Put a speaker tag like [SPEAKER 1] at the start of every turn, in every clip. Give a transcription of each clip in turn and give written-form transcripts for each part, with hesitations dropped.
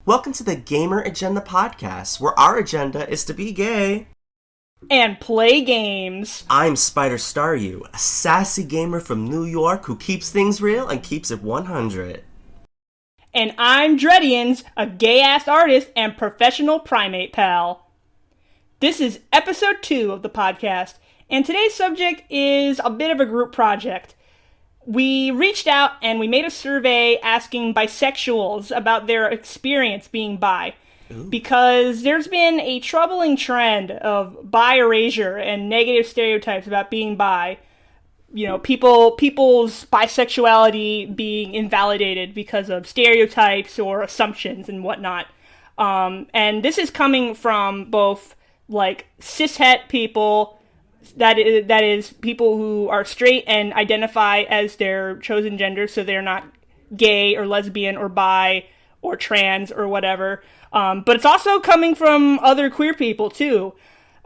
[SPEAKER 1] Welcome to the Gamer Agenda podcast, where our agenda is to be gay
[SPEAKER 2] and play games.
[SPEAKER 1] I'm SpiderStaryu, a sassy gamer from New York who keeps things real and keeps it 100.
[SPEAKER 2] And I'm Dreadianz, a gay-ass artist and professional primate pal. This is episode 2 of the podcast, and today's subject is a bit of a group project. We reached out and we made a survey asking bisexuals about their experience being bi. Ooh. Because there's been a troubling trend of bi erasure and negative stereotypes about being bi. You know, people's bisexuality being invalidated because of stereotypes or assumptions and whatnot. And this is coming from both, like, cishet people, that is people who are straight and identify as their chosen gender, so they're not gay or lesbian or bi or trans or whatever. But it's also coming from other queer people, too.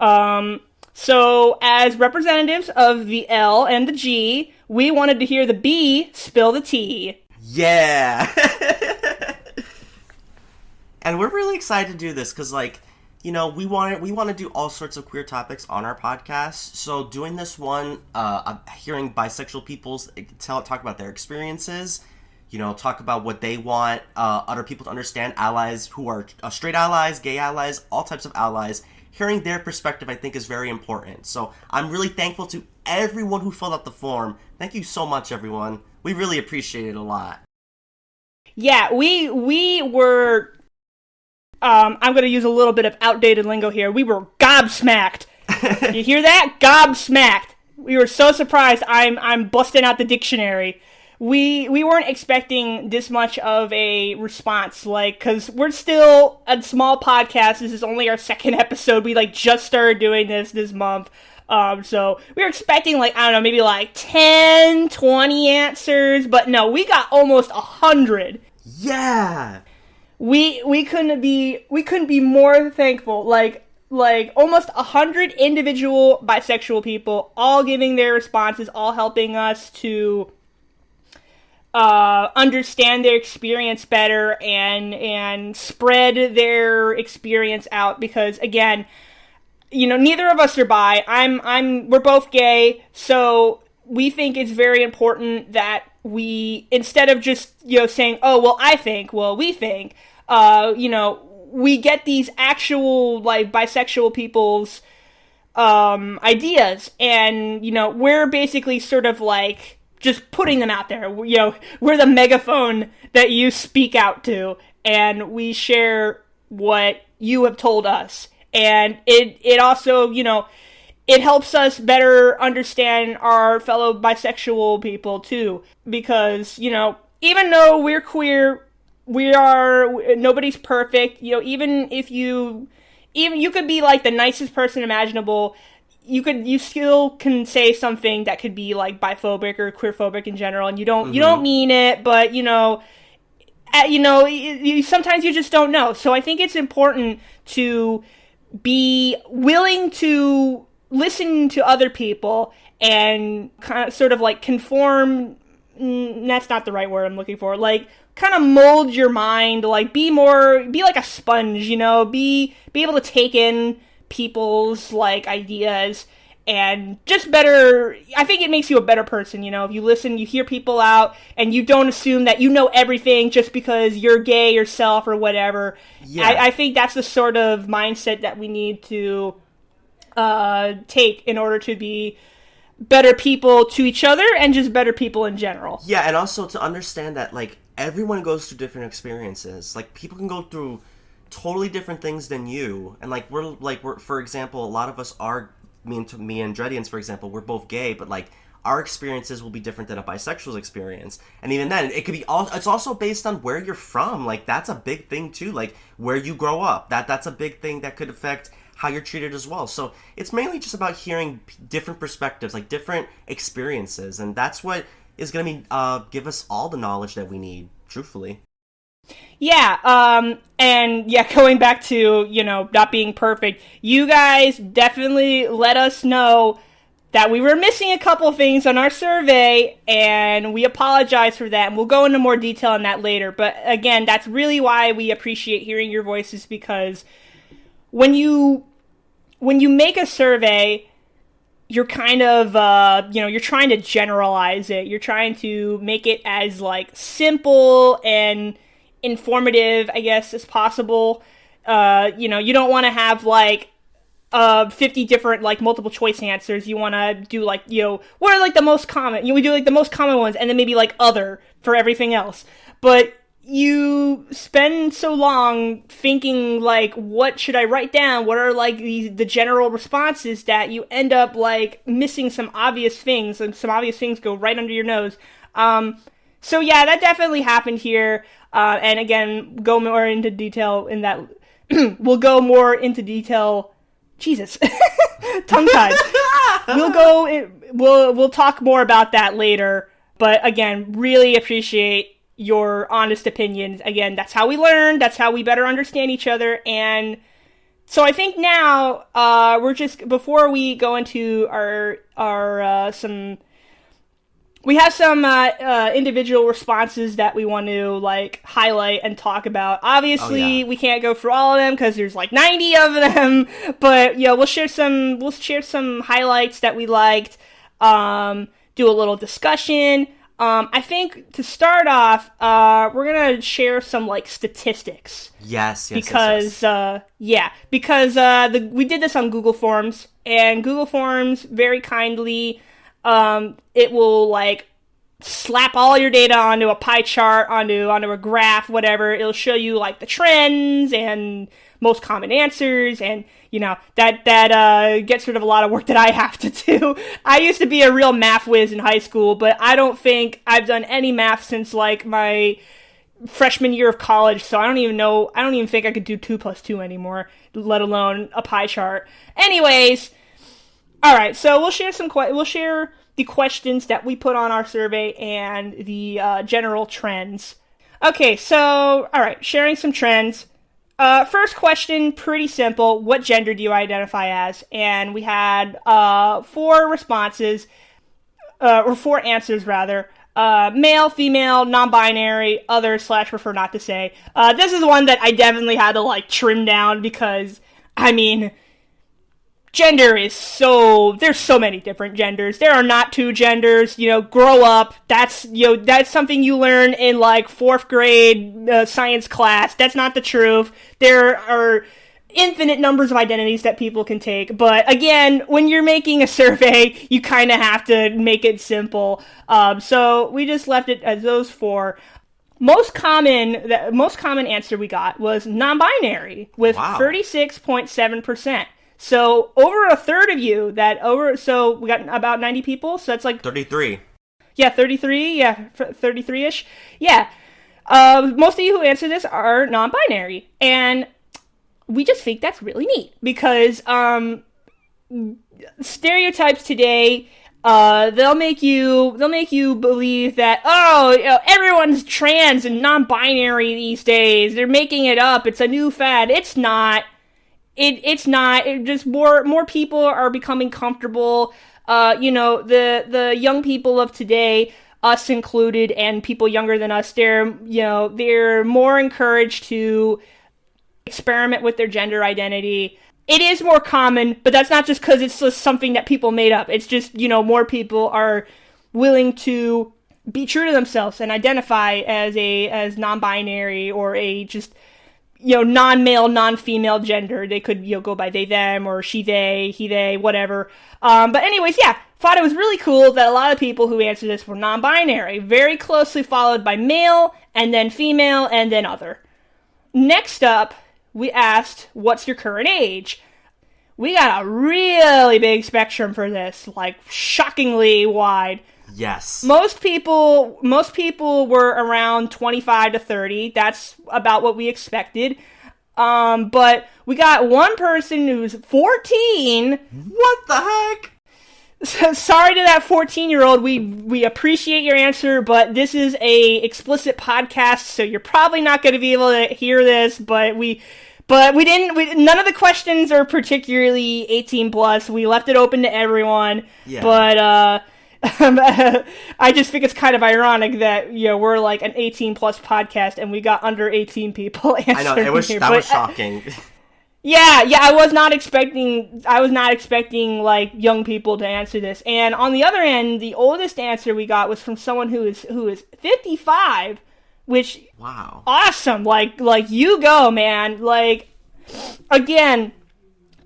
[SPEAKER 2] So, as representatives of the L and the G, we wanted to hear the B spill the tea.
[SPEAKER 1] Yeah! And we're really excited to do this, because, like, you know, we want to do all sorts of queer topics on our podcast. So doing this one, hearing bisexual people talk about their experiences, you know, talk about what they want other people to understand, allies who are straight allies, gay allies, all types of allies. Hearing their perspective, I think, is very important. So I'm really thankful to everyone who filled out the form. Thank you so much, everyone. We really appreciate it a lot.
[SPEAKER 2] Yeah, we were... I'm going to use a little bit of outdated lingo here. We were gobsmacked. You hear that? Gobsmacked. We were so surprised. I'm busting out the dictionary. We weren't expecting this much of a response, like, because we're still a small podcast. This is only our second episode. We, like, just started doing this month. So we were expecting, like, I don't know, maybe like 10, 20 answers, but no, we got almost 100.
[SPEAKER 1] Yeah.
[SPEAKER 2] We couldn't be more thankful. Like almost 100 individual bisexual people, all giving their responses, all helping us to understand their experience better and spread their experience out. Because again, you know, neither of us are bi. We're both gay, so we think it's very important that we, instead of just, you know, saying, oh, well, I think, well, we think, you know, we get these actual, like, bisexual people's ideas, and, you know, we're basically sort of, like, just putting them out there. You know, we're the megaphone that you speak out to, and we share what you have told us. And it also, you know, it helps us better understand our fellow bisexual people, too. Because, you know, even though we're queer, nobody's perfect. You know, even you could be, like, the nicest person imaginable, you still can say something that could be, like, biphobic or queerphobic in general, and you don't mean it, but, you know, sometimes you just don't know. So I think it's important to be willing to listen to other people and kind of sort of, like, conform. That's not the right word I'm looking for. Like, kind of mold your mind. Like, be like a sponge. You know, be able to take in people's, like, ideas and just better. I think it makes you a better person. You know, if you listen, you hear people out, and you don't assume that you know everything just because you're gay yourself or whatever. Yeah. I think that's the sort of mindset that we need to take in order to be better people to each other and just better people in general.
[SPEAKER 1] Yeah, and also to understand that, like, everyone goes through different experiences. Like, people can go through totally different things than you. And, like, we're for example, a lot of us are, me and Dreadianz, for example, we're both gay, but, like, our experiences will be different than a bisexual's experience. And even then, it could be it's also based on where you're from. Like, that's a big thing, too. Like, where you grow up. That's a big thing that could affect how you're treated as well. So it's mainly just about hearing different perspectives, like different experiences, and that's what is going to give us all the knowledge that we need, truthfully.
[SPEAKER 2] Yeah, and yeah, going back to, you know, not being perfect, you guys definitely let us know that we were missing a couple things on our survey, and we apologize for that, and we'll go into more detail on that later. But again, that's really why we appreciate hearing your voices, because when you make a survey, you're kind of, you're trying to generalize it. You're trying to make it as, like, simple and informative, I guess, as possible. You don't want to have, like, 50 different, like, multiple choice answers. You want to do, like, what are, like, the most common? We do, like, the most common ones, and then maybe, like, other for everything else. But you spend so long thinking, like, what should I write down? What are, like, the general responses, that you end up, like, missing some obvious things, and some obvious things go right under your nose. So yeah, that definitely happened here. And again, go more into detail in that. We'll go more into detail. Jesus, tongue-tied. We'll talk more about that later. But again, really appreciate your honest opinions. Again, that's how we learn. That's how we better understand each other. And so I think now, before we go into we have some individual responses that we want to, like, highlight and talk about. Obviously, we can't go through all of them because there's, like, 90 of them. But we'll share some highlights that we liked. Do a little discussion. I think to start off, we're gonna share some, like, statistics.
[SPEAKER 1] Yes.
[SPEAKER 2] Because we did this on Google Forms, and Google Forms very kindly. It will, like, slap all your data onto a pie chart, onto a graph, whatever. It'll show you, like, the trends and most common answers, and, that gets rid of a lot of work that I have to do. I used to be a real math whiz in high school, but I don't think I've done any math since, like, my freshman year of college, so I don't even think I could do 2 plus 2 anymore, let alone a pie chart. Anyways, all right, so we'll share the questions that we put on our survey and the general trends. Okay, so, all right, sharing some trends. First question, pretty simple. What gender do you identify as? And we had 4 responses, or 4 answers, rather. Male, female, non-binary, other / prefer not to say. This is one that I definitely had to, like, trim down because, I mean, gender is there's so many different genders. There are not 2 genders, grow up. That's something you learn in, like, 4th grade science class. That's not the truth. There are infinite numbers of identities that people can take. But again, when you're making a survey, you kind of have to make it simple. So we just left it as those 4. Most common answer we got was non-binary with 36.7%. So over a third of you so we got about 90 people, so that's like
[SPEAKER 1] 33.
[SPEAKER 2] Yeah, 33, 33-ish. Yeah. Most of you who answer this are non-binary, and we just think that's really neat because stereotypes today, they'll make you believe that everyone's trans and non-binary these days. They're making it up. It's a new fad. It's not. It's not. It just more people are becoming comfortable. The young people of today, us included, and people younger than us, they're more encouraged to experiment with their gender identity. It is more common, but that's not just because it's just something that people made up. It's just, more people are willing to be true to themselves and identify as non-binary or a just non-male, non-female gender. They could, go by they, them, or she, they, he, they, whatever. But anyways, thought it was really cool that a lot of people who answered this were non-binary, very closely followed by male, and then female, and then other. Next up, we asked, what's your current age? We got a really big spectrum for this, like, shockingly wide.
[SPEAKER 1] Yes.
[SPEAKER 2] Most people were around 25 to 30. That's about what we expected. But we got one person who's 14.
[SPEAKER 1] What the heck?
[SPEAKER 2] So, sorry to that 14-year-old. We appreciate your answer, but this is a explicit podcast, so you're probably not going to be able to hear this, but But none of the questions are particularly 18 plus. We left it open to everyone. Yeah. But, I just think it's kind of ironic that, we're like an 18 plus podcast and we got under 18 people answering.
[SPEAKER 1] I know, that was shocking.
[SPEAKER 2] Yeah, I was not expecting like young people to answer this. And on the other end, the oldest answer we got was from someone who is 55, which
[SPEAKER 1] wow.
[SPEAKER 2] Awesome. Like you go, man. Like, again,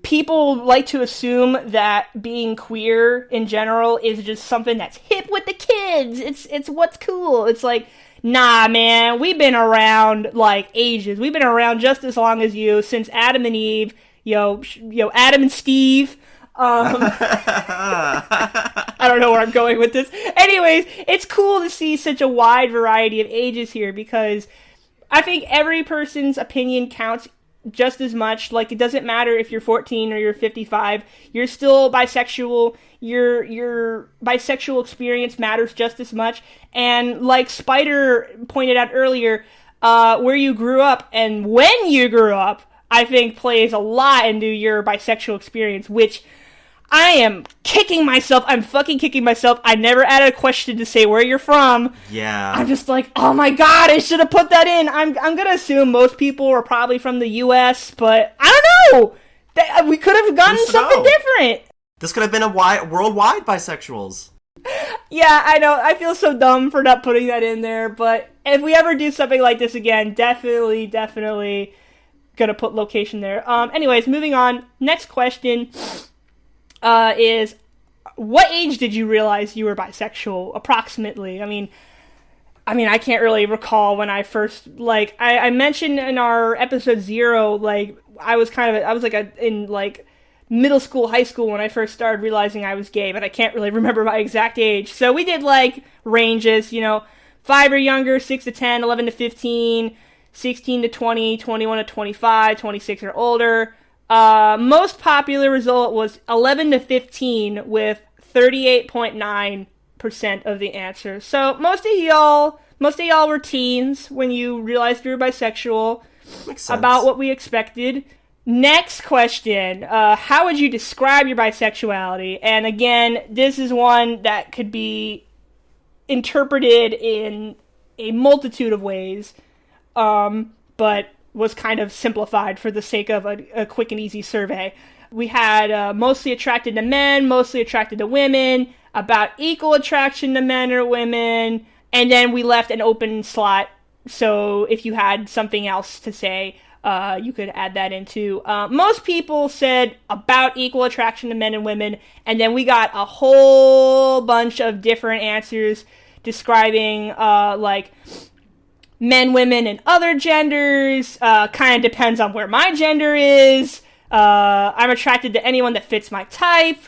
[SPEAKER 2] people like to assume that being queer in general is just something that's hip with the kids. It's what's cool. It's like, nah, man, we've been around, like, ages. We've been around just as long as you, since Adam and Eve, Adam and Steve. I don't know where I'm going with this. Anyways, it's cool to see such a wide variety of ages here, because I think every person's opinion counts just as much. Like, it doesn't matter if you're 14 or you're 55. You're still bisexual. Your bisexual experience matters just as much. And like Spider pointed out earlier, where you grew up and when you grew up, I think plays a lot into your bisexual experience, which I am kicking myself. I'm fucking kicking myself. I never added a question to say where you're from.
[SPEAKER 1] Yeah.
[SPEAKER 2] I'm just like, oh my god, I should have put that in. I'm gonna assume most people are probably from the U.S., but I don't know. We could have gotten something different.
[SPEAKER 1] This could have been a worldwide bisexuals.
[SPEAKER 2] Yeah, I know. I feel so dumb for not putting that in there, but if we ever do something like this again, definitely gonna put location there. Anyways, moving on. Next question is, what age did you realize you were bisexual, approximately? I mean, I can't really recall when I first, like, I mentioned in our episode 0, like, I was in middle school, high school when I first started realizing I was gay, but I can't really remember my exact age. So we did, like, ranges, 5 or younger, 6 to 10, 11 to 15, 16 to 20, 21 to 25, 26 or older. Most popular result was 11 to 15 with 38.9% of the answers. So most of y'all were teens when you realized you were bisexual.
[SPEAKER 1] Makes sense.
[SPEAKER 2] About what we expected. Next question. How would you describe your bisexuality? And again, this is one that could be interpreted in a multitude of ways, but was kind of simplified for the sake of a quick and easy survey. We had mostly attracted to men, mostly attracted to women, about equal attraction to men or women, and then we left an open slot, so if you had something else to say, you could add that in too. Most people said about equal attraction to men and women, and then we got a whole bunch of different answers describing, like, men, women, and other genders. Kind of depends on where my gender is. I'm attracted to anyone that fits my type.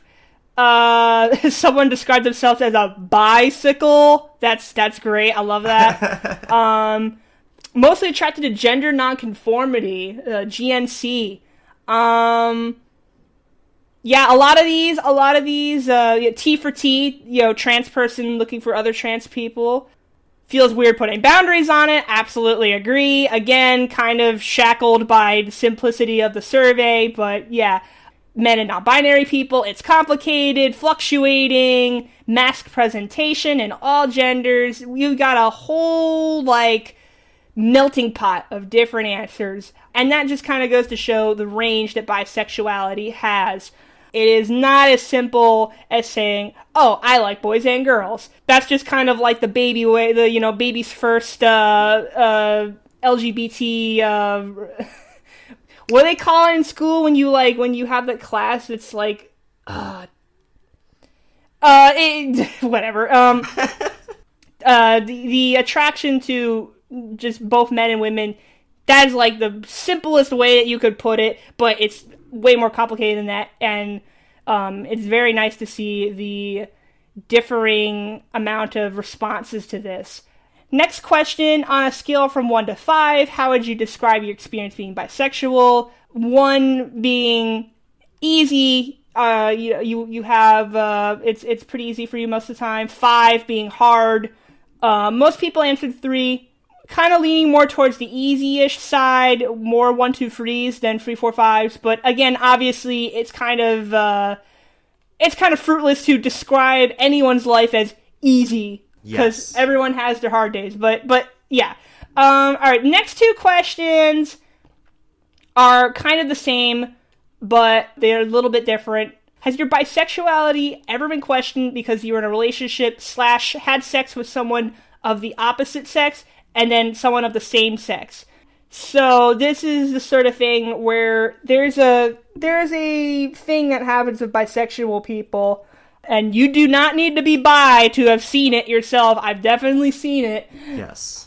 [SPEAKER 2] Someone described themselves as a bicycle. That's great. I love that. Mostly attracted to gender nonconformity, GNC. Yeah, a lot of these, T for T, trans person looking for other trans people. Feels weird putting boundaries on it. Absolutely agree. Again, kind of shackled by the simplicity of the survey, but yeah. Men and non-binary people, it's complicated, fluctuating, mask presentation in all genders. You've got a whole, melting pot of different answers. And that just kind of goes to show the range that bisexuality has. It is not as simple as saying, oh, I like boys and girls. That's just kind of like the baby way, baby's first LGBT, what do they call it in school when you have that class? It's like, whatever. The attraction to just both men and women, that is like the simplest way that you could put it, but it's way more complicated than that, and it's very nice to see the differing amount of responses to this. Next question, on a scale from 1 to 5, how would you describe your experience being bisexual? 1 being easy, you have, it's pretty easy for you most of the time. 5 being hard. Most people answered 3, kind of leaning more towards the easy-ish side, more 1, 2, 3s than 3, 4, 5s. But again, obviously, it's kind of fruitless to describe anyone's life as easy, because everyone has their hard days. But yeah. All right, next 2 questions are kind of the same, but they're a little bit different. Has your bisexuality ever been questioned because you were in a relationship / had sex with someone of the opposite sex and then someone of the same sex? So this is the sort of thing where there's a thing that happens with bisexual people, and you do not need to be bi to have seen it yourself. I've definitely seen it.
[SPEAKER 1] Yes.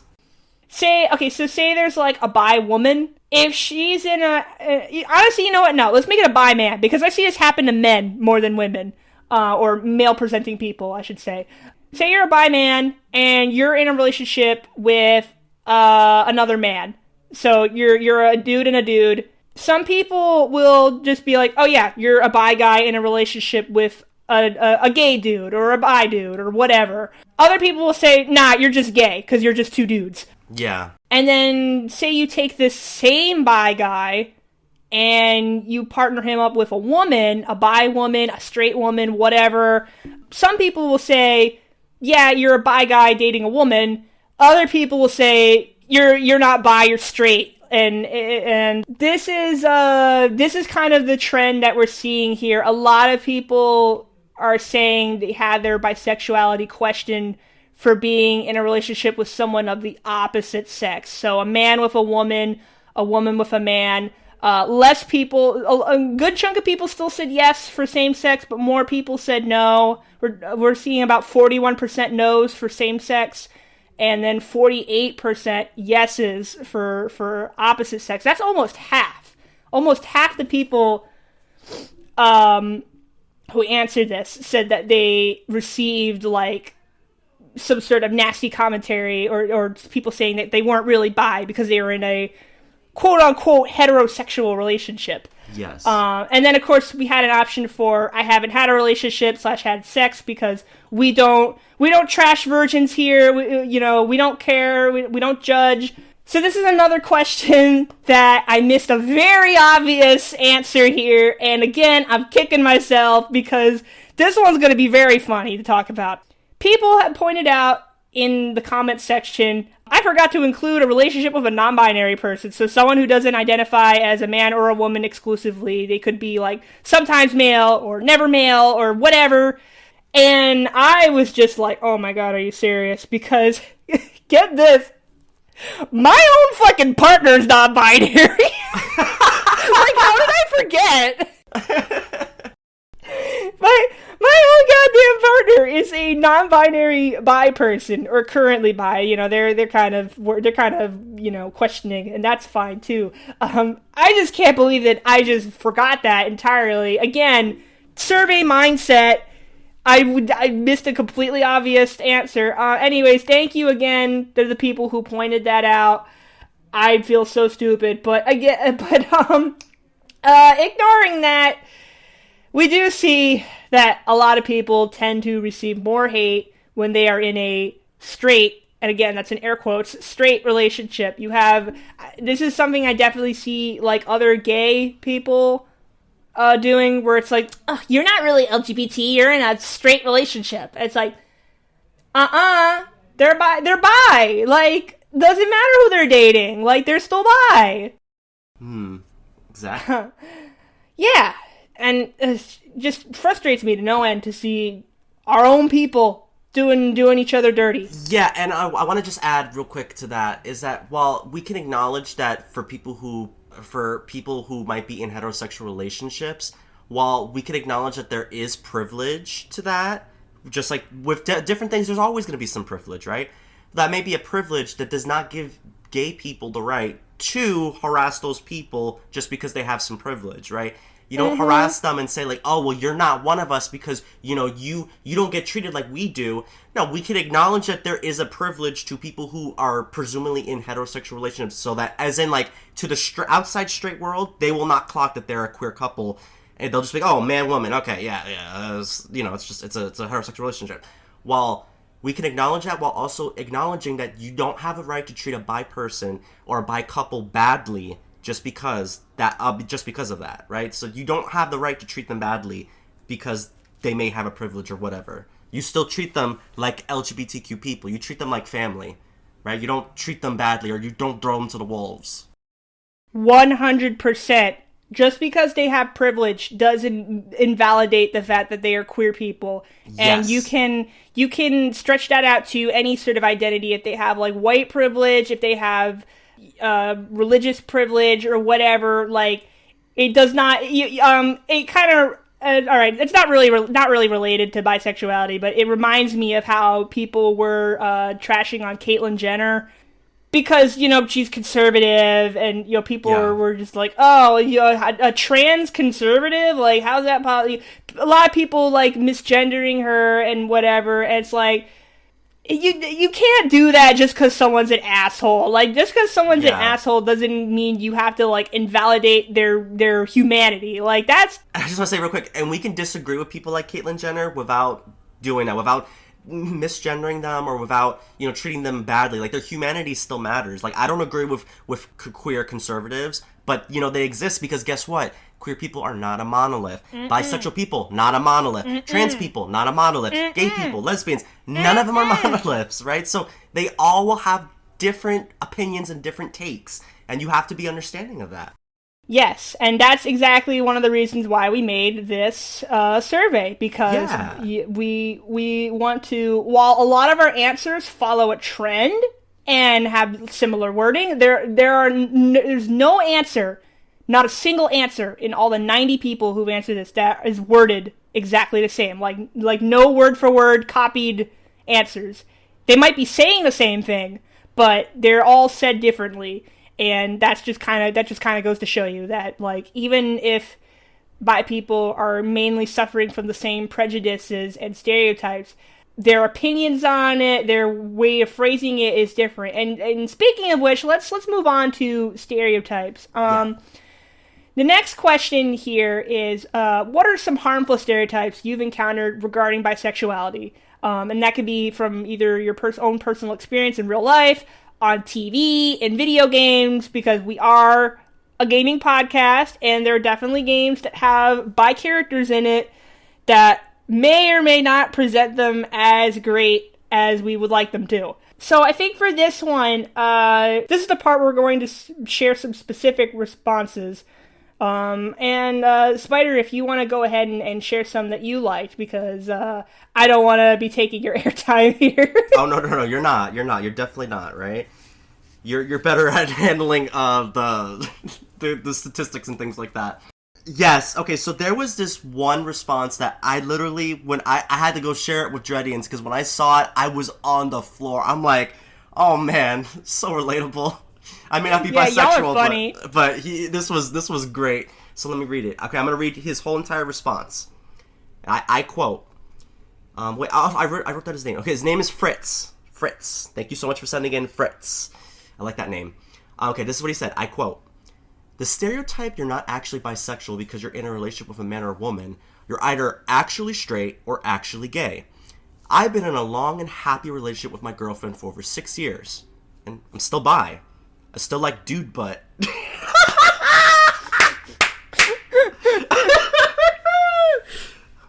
[SPEAKER 2] Say there's like a bi woman. If she's in honestly, you know what? No, let's make it a bi man, because I see this happen to men more than women, or male presenting people, I should say. Say you're a bi man and you're in a relationship with another man. So you're a dude and a dude. Some people will just be like, oh yeah, you're a bi guy in a relationship with a gay dude or a bi dude or whatever. Other people will say, nah, you're just gay because you're just 2 dudes.
[SPEAKER 1] Yeah.
[SPEAKER 2] And then say you take this same bi guy and you partner him up with a woman, a bi woman, a straight woman, whatever. Some people will say, yeah, you're a bi guy dating a woman. Other people will say, you're not bi, you're straight. And this is kind of the trend that we're seeing here. A lot of people are saying they had their bisexuality questioned for being in a relationship with someone of the opposite sex. So a man with a woman with a man. Less people, a good chunk of people still said yes for same sex, but more people said no. We're seeing about 41% no's for same sex, and then 48% yeses for opposite sex. That's almost half. Almost half the people who answered this said that they received like some sort of nasty commentary or people saying that they weren't really bi because they were in a quote-unquote heterosexual relationship.
[SPEAKER 1] Yes.
[SPEAKER 2] And then, of course, we had an option for I haven't had a relationship / had sex because we don't trash virgins here. We don't care. We don't judge. So this is another question that I missed a very obvious answer here. And again, I'm kicking myself because this one's going to be very funny to talk about. People have pointed out in the comments section, I forgot to include a relationship with a non-binary person. So someone who doesn't identify as a man or a woman exclusively. They could be like sometimes male or never male or whatever. And I was just like, oh my god, are you serious? Because, get this, my own fucking partner's non-binary. Like, how did I forget? My own goddamn partner is a non-binary bi person, or currently bi. They're kind of questioning, and that's fine too. I just can't believe that I just forgot that entirely. Again, survey mindset. I missed a completely obvious answer. Anyways, thank you again to the people who pointed that out. I feel so stupid, ignoring that, we do see that a lot of people tend to receive more hate when they are in a straight, and again, that's in air quotes, straight relationship. This is something I definitely see, like, other gay people doing, where it's like, oh, you're not really LGBT, you're in a straight relationship. It's like, they're bi. Like, doesn't matter who they're dating. Like, they're still bi.
[SPEAKER 1] Exactly.
[SPEAKER 2] Yeah. And it just frustrates me to no end to see our own people doing each other dirty.
[SPEAKER 1] Yeah, and I want to just add real quick to that, is that while we can acknowledge that for people who might be in heterosexual relationships, while we can acknowledge that there is privilege to that, just like with different things, there's always going to be some privilege, right? That may be a privilege that does not give gay people the right to harass those people just because they have some privilege, right? You don't harass them and say, like, oh, well, you're not one of us because, you don't get treated like we do. No, we can acknowledge that there is a privilege to people who are presumably in heterosexual relationships, so that, as in, like, to the outside straight world, they will not clock that they're a queer couple, and they'll just be like, oh, man, woman, okay, yeah, it's a heterosexual relationship. While we can acknowledge that while also acknowledging that you don't have a right to treat a bi person or a bi couple badly just because of that, right? So you don't have the right to treat them badly because they may have a privilege or whatever. You still treat them like LGBTQ people. You treat them like family, right? You don't treat them badly, or you don't throw them to the wolves.
[SPEAKER 2] 100%. Just because they have privilege doesn't invalidate the fact that they are queer people. And
[SPEAKER 1] Yes.
[SPEAKER 2] you can stretch that out to any sort of identity. If they have like white privilege, if they have religious privilege or whatever, like it does not. It kind of. All right, it's not really related to bisexuality, but it reminds me of how people were trashing on Caitlyn Jenner because, you know, she's conservative, and, you know, people were just like, oh, you know, a trans conservative? Like, how's that possible? A lot of people, like, misgendering her and whatever, and it's like, you can't do that just because someone's an asshole. Like, just because someone's an asshole doesn't mean you have to, like, invalidate their humanity. Like, that's...
[SPEAKER 1] I just want to say real quick, and we can disagree with people like Caitlyn Jenner without doing that, without misgendering them or without, you know, treating them badly. Like, their humanity still matters. Like, I don't agree with queer conservatives, but, you know, they exist because guess what? Queer people are not a monolith. Bisexual people, not a monolith. Trans people, not a monolith. Gay people, lesbians, none of them are monoliths, right? So they all will have different opinions and different takes, and you have to be understanding of that.
[SPEAKER 2] Yes, and that's exactly one of the reasons why we made this survey, because we want to, while a lot of our answers follow a trend and have similar wording, there's no answer, not a single answer in all the 90 people who've answered this that is worded exactly the same. Like no word for word copied answers. They might be saying the same thing, but they're all said differently. And that just kind of goes to show you that, like, even if bi people are mainly suffering from the same prejudices and stereotypes, their opinions on it, their way of phrasing it is different. And speaking of which, let's move on to stereotypes. The next question here is, what are some harmful stereotypes you've encountered regarding bisexuality? And that could be from either your own personal experience in real life, on TV, in video games, because we are a gaming podcast, and there are definitely games that have bi characters in it that may or may not present them as great as we would like them to. So I think for this one, this is the part where we're going to share some specific responses. Spider, if you want to go ahead and share some that you liked, because I don't want to be taking your airtime here.
[SPEAKER 1] Oh, no, you're not. You're definitely not, right? You're better at handling the statistics and things like that. Yes, okay, so there was this one response that I literally, when I had to go share it with Dreadianz, because when I saw it, I was on the floor. I'm like, oh man, so relatable. I may not be bisexual,
[SPEAKER 2] y'all are funny.
[SPEAKER 1] but this was great. So let me read it. Okay, I'm gonna read his whole entire response. I quote. I wrote down his name. Okay, his name is Fritz. Fritz. Thank you so much for sending in, Fritz. I like that name. Okay, this is what he said. I quote. The stereotype you're not actually bisexual because you're in a relationship with a man or a woman, you're either actually straight or actually gay. I've been in a long and happy relationship with my girlfriend for over 6 years, and I'm still bi. I still like dude butt.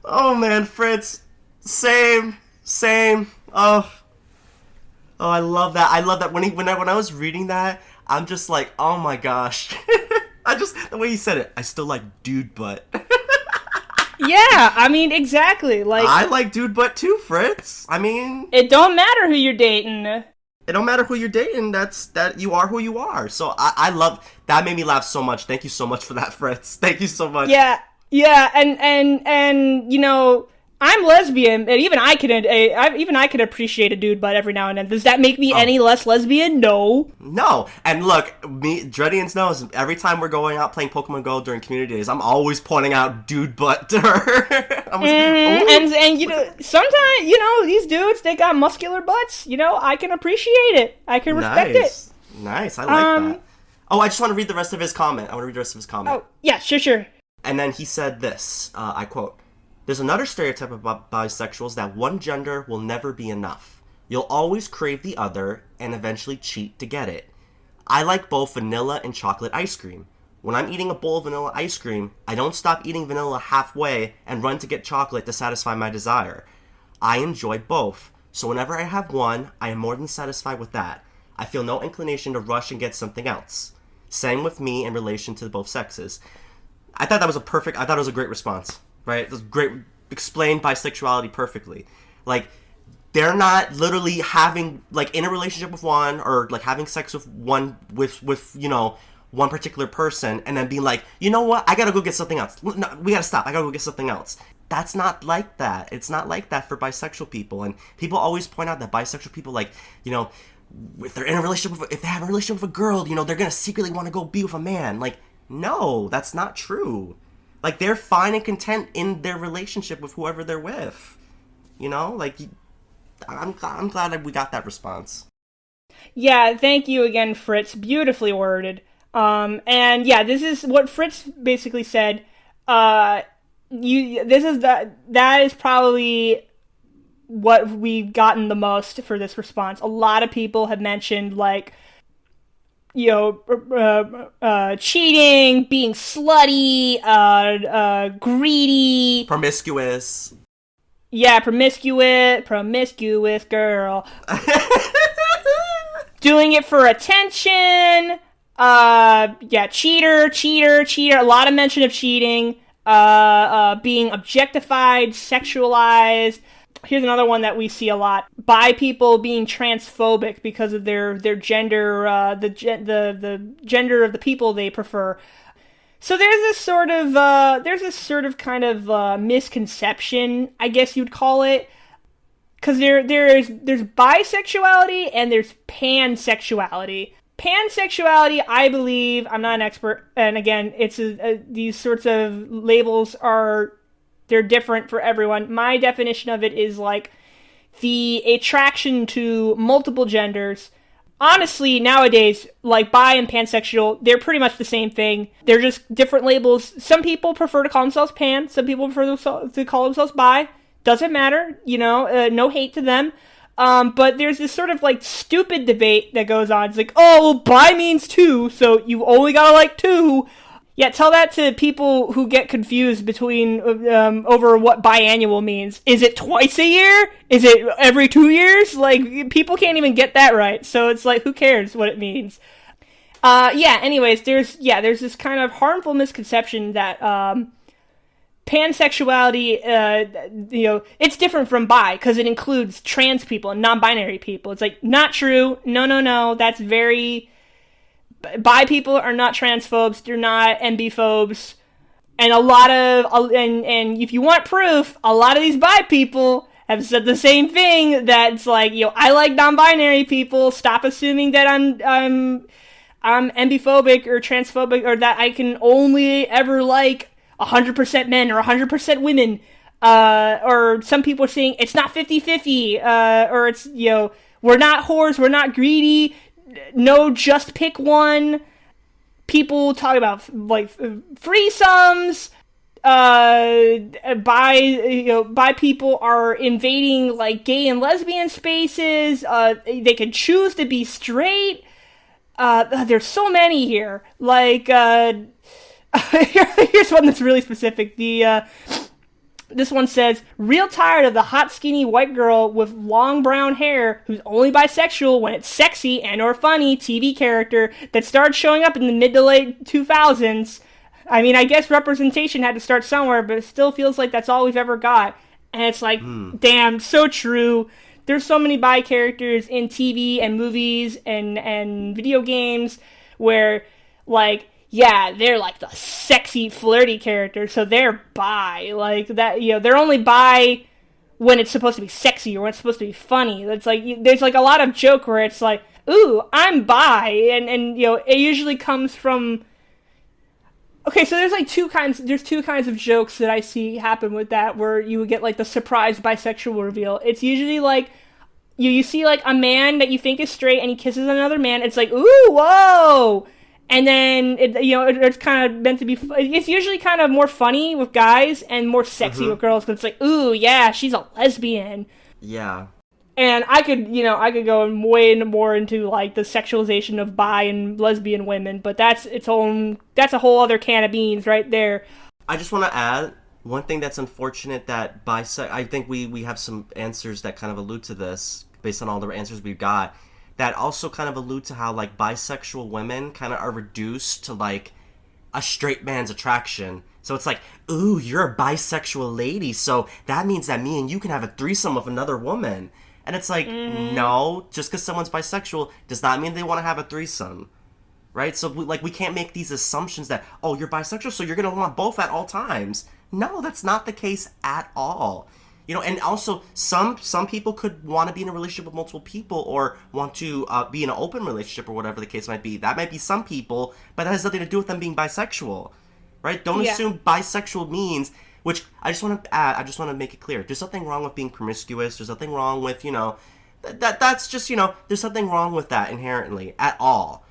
[SPEAKER 1] Oh man, Fritz. Same. Oh, I love that. When I was reading that, I'm just like, oh my gosh. The way he said it, I still like dude butt.
[SPEAKER 2] Yeah, I mean, exactly. Like,
[SPEAKER 1] I like dude butt too, Fritz. I mean,
[SPEAKER 2] it don't matter who you're dating.
[SPEAKER 1] It don't matter who you're dating. That you are who you are. So I love that. Made me laugh so much. Thank you so much for that, Fritz. Thank you so much.
[SPEAKER 2] Yeah, and you know, I'm lesbian, and even I can appreciate a dude butt every now and then. Does that make me any less lesbian? No.
[SPEAKER 1] And look, Dreadianz knows every time we're going out playing Pokemon Go during community days, I'm always pointing out dude butt to her.
[SPEAKER 2] And you know, sometimes, you know, these dudes, they got muscular butts. You know, I can appreciate it. I can respect it.
[SPEAKER 1] Nice, I like that. Oh, I just want to read the rest of his comment. Oh,
[SPEAKER 2] yeah, sure.
[SPEAKER 1] And then he said this, I quote, "There's another stereotype about bisexuals that one gender will never be enough. You'll always crave the other and eventually cheat to get it. I like both vanilla and chocolate ice cream. When I'm eating a bowl of vanilla ice cream, I don't stop eating vanilla halfway and run to get chocolate to satisfy my desire. I enjoy both, so whenever I have one, I am more than satisfied with that. I feel no inclination to rush and get something else. Same with me in relation to both sexes. I thought it was a great response, right? It was great, explained bisexuality perfectly. Like, they're not literally having, like, in a relationship with one, or, like, having sex with one, with you know, one particular person, and then being like, you know what, I gotta go get something else. No, we gotta stop, I gotta go get something else. That's not like that. It's not like that for bisexual people, and people always point out that bisexual people, like, you know, if they're in a relationship if they have a relationship with a girl, you know, they're gonna secretly want to go be with a man. Like, no, that's not true. Like, they're fine and content in their relationship with whoever they're with. You know, like, I'm glad that we got that response.
[SPEAKER 2] Yeah, thank you again, Fritz. Beautifully worded. And yeah, this is what Fritz basically said. That is probably what we've gotten the most for this response. A lot of people have mentioned, like, you know, cheating, being slutty, greedy,
[SPEAKER 1] promiscuous.
[SPEAKER 2] Yeah, promiscuous girl. Doing it for attention. Yeah, cheater. A lot of mention of cheating. Being objectified, sexualized. Here's another one that we see a lot. Bi people being transphobic because of their gender, the gender of the people they prefer. So there's this sort of kind of misconception, I guess you'd call it, because there's bisexuality and there's pansexuality. Pansexuality, I believe, I'm not an expert, and again, it's these sorts of labels they're different for everyone. My definition of it is, like, the attraction to multiple genders. Honestly, nowadays, like, bi and pansexual, they're pretty much the same thing. They're just different labels. Some people prefer to call themselves pan, some people prefer to call themselves bi. Doesn't matter, you know, no hate to them. But there's this sort of, like, stupid debate that goes on. It's like, oh, well, bi means two, so you only gotta like two. Yeah, tell that to people who get confused between over what biannual means. Is it twice a year? Is it every 2 years? Like, people can't even get that right. So it's like, who cares what it means? Anyways, there's this kind of harmful misconception that pansexuality, you know, it's different from bi because it includes trans people and non-binary people. It's like, not true. No. That's very... Bi people are not transphobes, they're not MBphobes, and and if you want proof, a lot of these bi people have said the same thing, that it's like, you know, I like non-binary people, stop assuming that I'm MBphobic or transphobic, or that I can only ever like 100% men or 100% women, or some people are saying it's not 50-50, or it's, you know, we're not whores, we're not greedy, no, just pick one. People talk about, like, threesomes. Bi people are invading, like, gay and lesbian spaces. They can choose to be straight. There's so many here. Like, here's one that's really specific. This one says, real tired of the hot, skinny white girl with long brown hair who's only bisexual when it's sexy and or funny TV character that started showing up in the mid to late 2000s. I mean, I guess representation had to start somewhere, but it still feels like that's all we've ever got. And it's like, damn, so true. There's so many bi characters in TV and movies and video games where, like, yeah, they're like the sexy, flirty character, so they're bi. Like, that, you know, they're only bi when it's supposed to be sexy or when it's supposed to be funny. It's like, there's like a lot of joke where it's like, ooh, I'm bi, and you know, it usually comes from... Okay, so there's two kinds of jokes that I see happen with that, where you would get, like, the surprise bisexual reveal. It's usually like, you see, like, a man that you think is straight and he kisses another man, it's like, ooh, whoa! And then, it's kind of meant to be... It's usually kind of more funny with guys and more sexy with girls, because it's like, ooh, yeah, she's a lesbian.
[SPEAKER 1] Yeah.
[SPEAKER 2] And I could go way more into like the sexualization of bi and lesbian women, but that's a whole other can of beans right there.
[SPEAKER 1] I just want to add one thing that's unfortunate that I think we have some answers that kind of allude to this based on all the answers we've got, that also kind of allude to how like bisexual women kind of are reduced to like a straight man's attraction. So it's like, ooh, you're a bisexual lady, so that means that me and you can have a threesome with another woman. And it's like, no, just because someone's bisexual does not mean they want to have a threesome, right? So, we can't make these assumptions that, oh, you're bisexual, so you're going to want both at all times. No, that's not the case at all. And also, some people could want to be in a relationship with multiple people or want to be in an open relationship or whatever the case might be. That might be some people, but that has nothing to do with them being bisexual, right? Don't assume bisexual means... Which I just want to make it clear. There's nothing wrong with being promiscuous. There's nothing wrong with, that's just, there's nothing wrong with that inherently at all.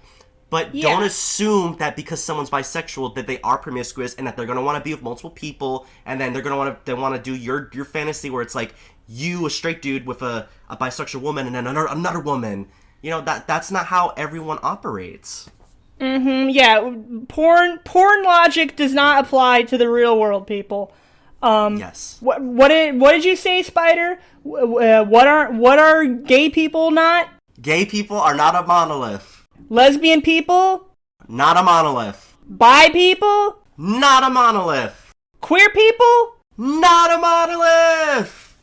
[SPEAKER 1] But don't assume that because someone's bisexual that they are promiscuous and that they're going to want to be with multiple people and then they're going to want to do your fantasy where it's like you, a straight dude, with a bisexual woman and then another woman. That's not how everyone operates.
[SPEAKER 2] Yeah, porn logic does not apply to the real world, people.
[SPEAKER 1] Yes.
[SPEAKER 2] What did you say, Spider? What are gay people not?
[SPEAKER 1] Gay people are not a monolith.
[SPEAKER 2] Lesbian people?
[SPEAKER 1] Not a monolith.
[SPEAKER 2] Bi people?
[SPEAKER 1] Not a monolith.
[SPEAKER 2] Queer people?
[SPEAKER 1] Not a monolith.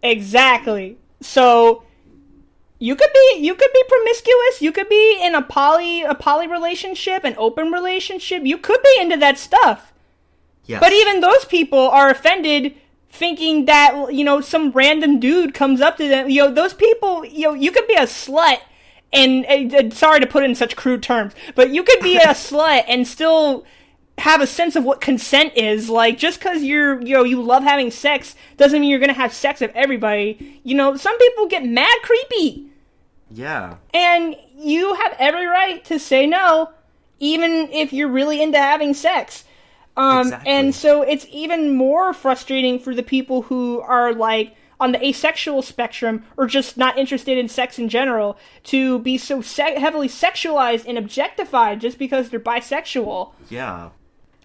[SPEAKER 2] Exactly. So you could be promiscuous. You could be in a poly relationship, an open relationship. You could be into that stuff.
[SPEAKER 1] Yes.
[SPEAKER 2] But even those people are offended thinking that, some random dude comes up to them. Those people, you could be a slut and sorry to put it in such crude terms, but you could be a slut and still have a sense of what consent is. Like, just because you love having sex doesn't mean you're going to have sex with everybody. Some people get mad creepy.
[SPEAKER 1] Yeah.
[SPEAKER 2] And you have every right to say no, even if you're really into having sex.
[SPEAKER 1] Exactly.
[SPEAKER 2] And so it's even more frustrating for the people who are like on the asexual spectrum or just not interested in sex in general to be so heavily sexualized and objectified just because they're bisexual.
[SPEAKER 1] Yeah.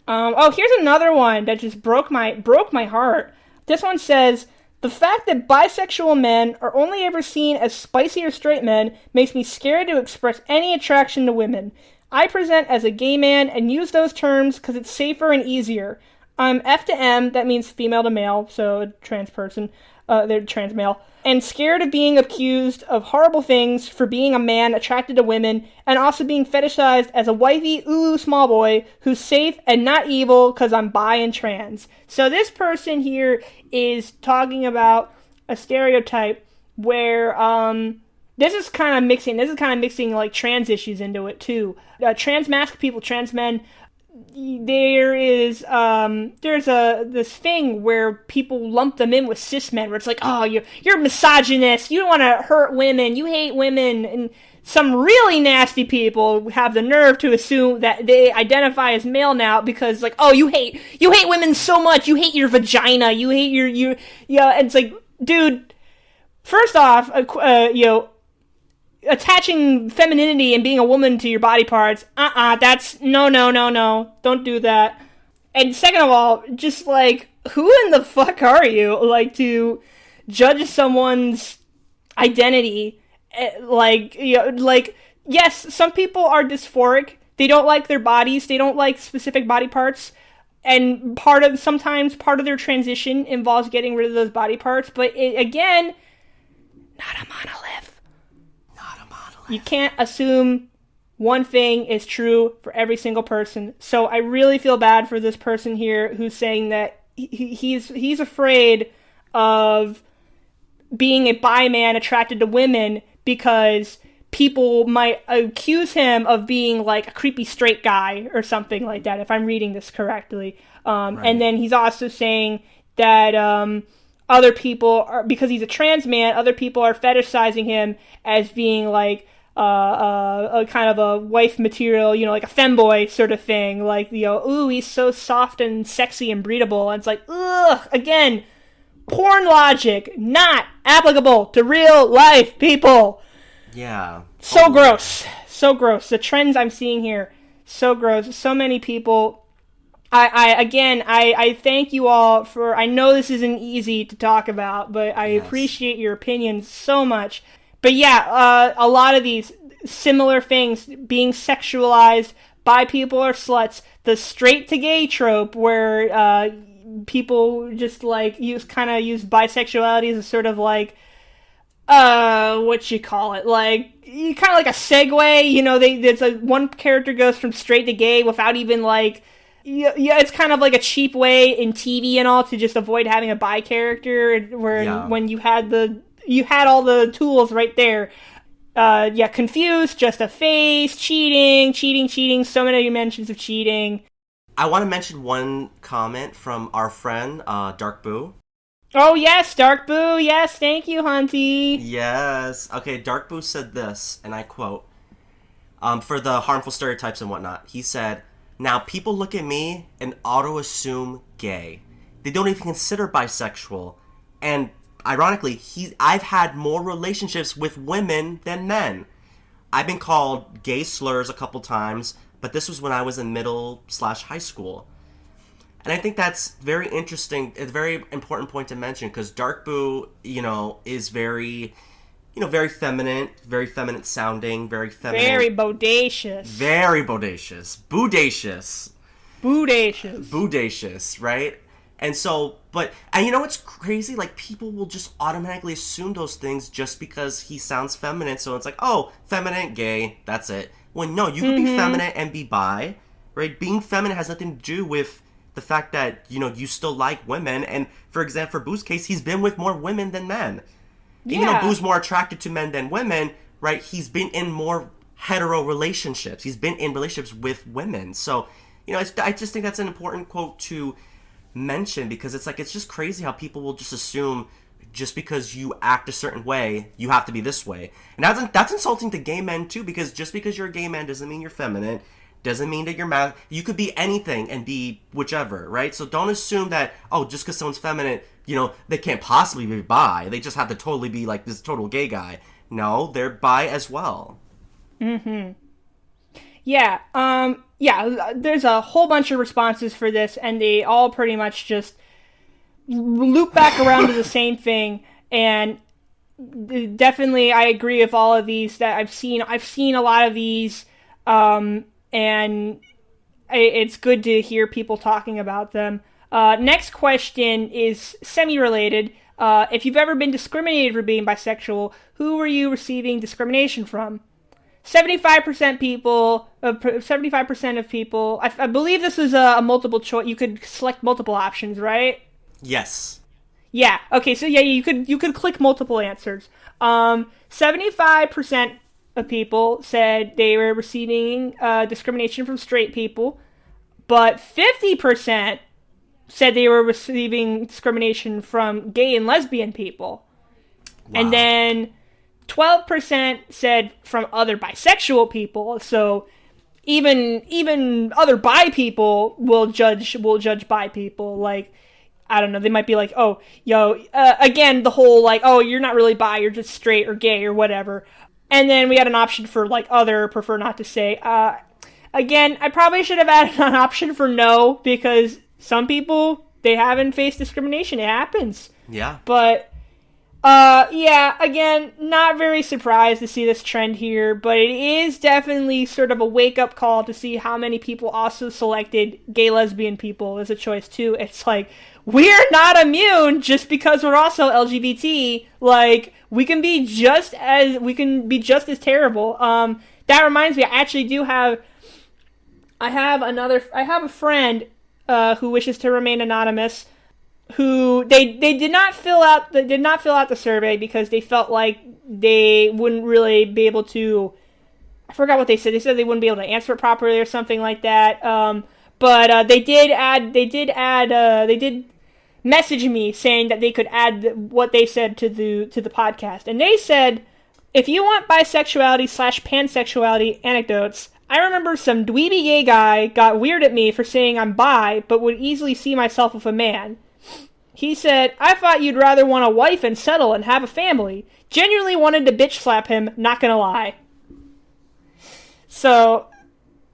[SPEAKER 2] Here's another one that just broke my heart. This one says, the fact that bisexual men are only ever seen as spicy or straight men makes me scared to express any attraction to women. I present as a gay man and use those terms because it's safer and easier. I'm F to M, that means female to male, so a trans person, they're trans male, and scared of being accused of horrible things for being a man attracted to women and also being fetishized as a wifey, ooh, small boy who's safe and not evil because I'm bi and trans. So this person here is talking about a stereotype where, This is kind of mixing like trans issues into it too. Trans masc people, trans men, there's this thing where people lump them in with cis men, where it's like, oh, you're misogynist, you don't want to hurt women, you hate women, and some really nasty people have the nerve to assume that they identify as male now because, like, oh, you hate women so much, you hate your vagina, you hate your and it's like, dude, first off, attaching femininity and being a woman to your body parts, that's no, don't do that. And second of all, just like, who in the fuck are you, like, to judge someone's identity? Yes, some people are dysphoric, they don't like their bodies, they don't like specific body parts, and sometimes part of their transition involves getting rid of those body parts, but again, not a monolith. You can't assume one thing is true for every single person. So I really feel bad for this person here who's saying that he's afraid of being a bi man attracted to women because people might accuse him of being like a creepy straight guy or something like that, if I'm reading this correctly. Right. And then he's also saying that other people are, because he's a trans man, other people are fetishizing him as being like a kind of a wife material, like a femboy sort of thing, like, ooh, he's so soft and sexy and breedable, and it's like, ugh, again, porn logic, not applicable to real life people.
[SPEAKER 1] Yeah.
[SPEAKER 2] So gross. So gross. The trends I'm seeing here, so gross. So many people. I thank you all for, I know this isn't easy to talk about, but I appreciate your opinions so much. But yeah, a lot of these similar things, being sexualized, bi people or sluts, the straight to gay trope where people just like use bisexuality as a sort of like, what you call it, like, kind of like a segue, you know, there's one character goes from straight to gay without even like, yeah, it's kind of like a cheap way in TV and all to just avoid having a bi character, where when you had all the tools right there. Confused, just a face, cheating, so many mentions of cheating.
[SPEAKER 1] I want to mention one comment from our friend, Dark Boo.
[SPEAKER 2] Oh, yes, Dark Boo, yes, thank you, Hunty.
[SPEAKER 1] Yes. Okay, Dark Boo said this, and I quote, for the harmful stereotypes and whatnot, he said, "Now people look at me and auto-assume gay. They don't even consider bisexual. And ironically, I've had more relationships with women than men. I've been called gay slurs a couple times, but this was when I was in middle/high school." And I think that's very interesting. It's a very important point to mention, because Dark Boo, is very, very feminine sounding, very feminine.
[SPEAKER 2] Very bodacious.
[SPEAKER 1] Very bodacious. Boodacious. Boodacious, right? And so, and you know what's crazy? Like, people will just automatically assume those things just because he sounds feminine. So it's like, oh, feminine, gay, that's it. Well, no, you can be feminine and be bi, right? Being feminine has nothing to do with the fact that, you still like women. And for example, for Boo's case, he's been with more women than men. Yeah. Even though Boo's more attracted to men than women, right? He's been in more hetero relationships. He's been in relationships with women. So, I just think that's an important quote to mention, because it's just crazy how people will just assume just because you act a certain way, you have to be this way. And that's insulting to gay men too, because just because you're a gay man doesn't mean you're feminine. Doesn't mean that you're you could be anything and be whichever, right? So don't assume that, just because someone's feminine, they can't possibly be bi. They just have to totally be like this total gay guy. No, they're bi as well.
[SPEAKER 2] Mm-hmm. Yeah, there's a whole bunch of responses for this, and they all pretty much just loop back around to the same thing. And definitely, I agree with all of these that I've seen a lot of these, and it's good to hear people talking about them. Next question is semi-related. If you've ever been discriminated for being bisexual, who were you receiving discrimination from? 75% of people. I believe this is a multiple choice. You could select multiple options, right?
[SPEAKER 1] Yes.
[SPEAKER 2] Yeah. Okay. So yeah, you could click multiple answers. 75% of people said they were receiving discrimination from straight people, but 50% said they were receiving discrimination from gay and lesbian people. Wow. And then 12% said from other bisexual people. So even other bi people will judge bi people. Like, I don't know, they might be like, oh, again, the whole like, oh, you're not really bi, you're just straight or gay or whatever. And then we had an option for like other, prefer not to say. Again, I probably should have added an option for no, because some people, they haven't faced discrimination. It happens.
[SPEAKER 1] Yeah.
[SPEAKER 2] But again, not very surprised to see this trend here, but it is definitely sort of a wake-up call to see how many people also selected gay lesbian people as a choice too. It's like, we're not immune just because we're also LGBT. Like, we can be just as terrible. That reminds me, I have a friend who wishes to remain anonymous, who they did not fill out the survey because they felt like they wouldn't really be able to. I forgot what they said. They said they wouldn't be able to answer it properly or something like that. But they did message me saying that they could add what they said to the podcast, and they said, if you want bisexuality/pansexuality anecdotes, I remember some dweeby gay guy got weird at me for saying I'm bi, but would easily see myself with a man. He said, I thought you'd rather want a wife and settle and have a family. Genuinely wanted to bitch slap him, not gonna lie. So,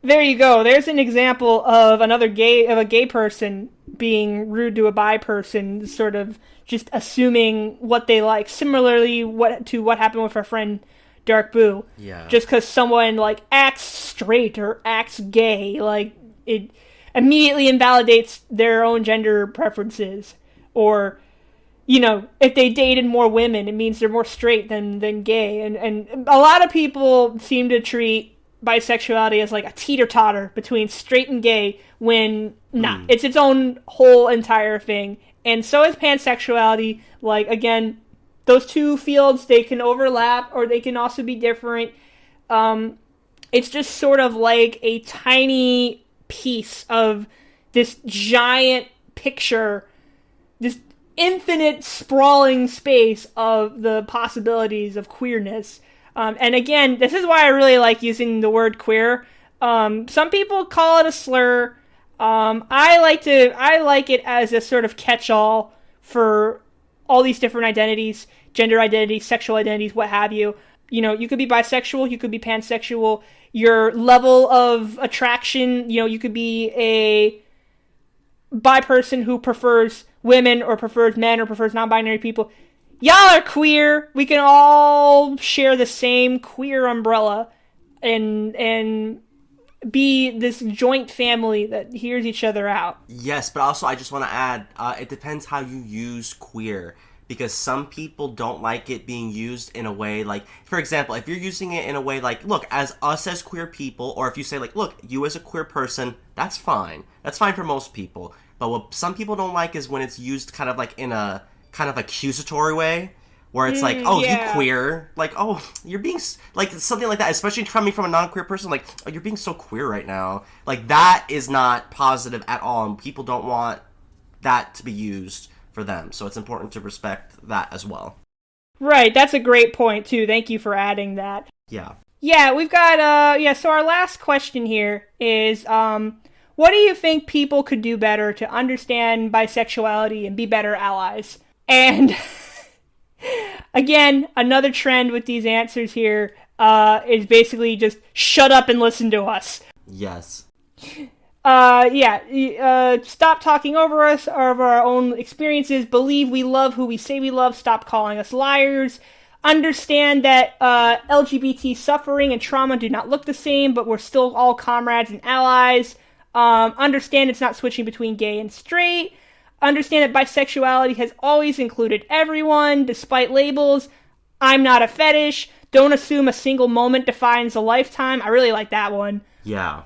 [SPEAKER 2] there you go. There's an example of a gay person being rude to a bi person, sort of just assuming what they like. Similarly, what happened with our friend Dark Boo.
[SPEAKER 1] Yeah. Just
[SPEAKER 2] because someone, like, acts straight or acts gay, like, it immediately invalidates their own gender preferences. Or, you know, if they dated more women, it means they're more straight than gay. And a lot of people seem to treat bisexuality as like a teeter-totter between straight and gay when not. It's its own whole entire thing. And so is pansexuality. Like, again, those two fields, they can overlap or they can also be different. It's just sort of like a tiny piece of this giant picture, this infinite sprawling space of the possibilities of queerness. And again, this is why I really like using the word queer. Some people call it a slur. I like it as a sort of catch-all for all these different identities, gender identities, sexual identities, what have you. You know, you could be bisexual, you could be pansexual. Your level of attraction, you know, you could be a bi person who prefers women or prefers men or prefers non-binary people. Y'all are queer. We can all share the same queer umbrella and be this joint family that hears each other out.
[SPEAKER 1] Yes, but also I just want to add, it depends how you use queer. Because some people don't like it being used in a way like, for example, if you're using it in a way like, look, as us as queer people, or if you say like, look, you as a queer person, that's fine. That's fine for most people. But what some people don't like is when it's used kind of like in a kind of accusatory way, where it's like, oh, yeah, you queer, like, oh, you're being, like, something like that, especially coming from a non-queer person, like, oh, you're being so queer right now. Like, that is not positive at all, and people don't want that to be used for them, so it's important to respect that as well.
[SPEAKER 2] Right, that's a great point, too. Thank you for adding that.
[SPEAKER 1] Yeah.
[SPEAKER 2] Yeah, we've got, so our last question here is, what do you think people could do better to understand bisexuality and be better allies? And, again, another trend with these answers here is basically just shut up and listen to us.
[SPEAKER 1] Yes.
[SPEAKER 2] Stop talking over us or of our own experiences. Believe we love who we say we love. Stop calling us liars. Understand that LGBT suffering and trauma do not look the same, but we're still all comrades and allies. Understand it's not switching between gay and straight. Understand that bisexuality has always included everyone, despite labels. I'm not a fetish. Don't assume a single moment defines a lifetime. I really like that one.
[SPEAKER 1] Yeah.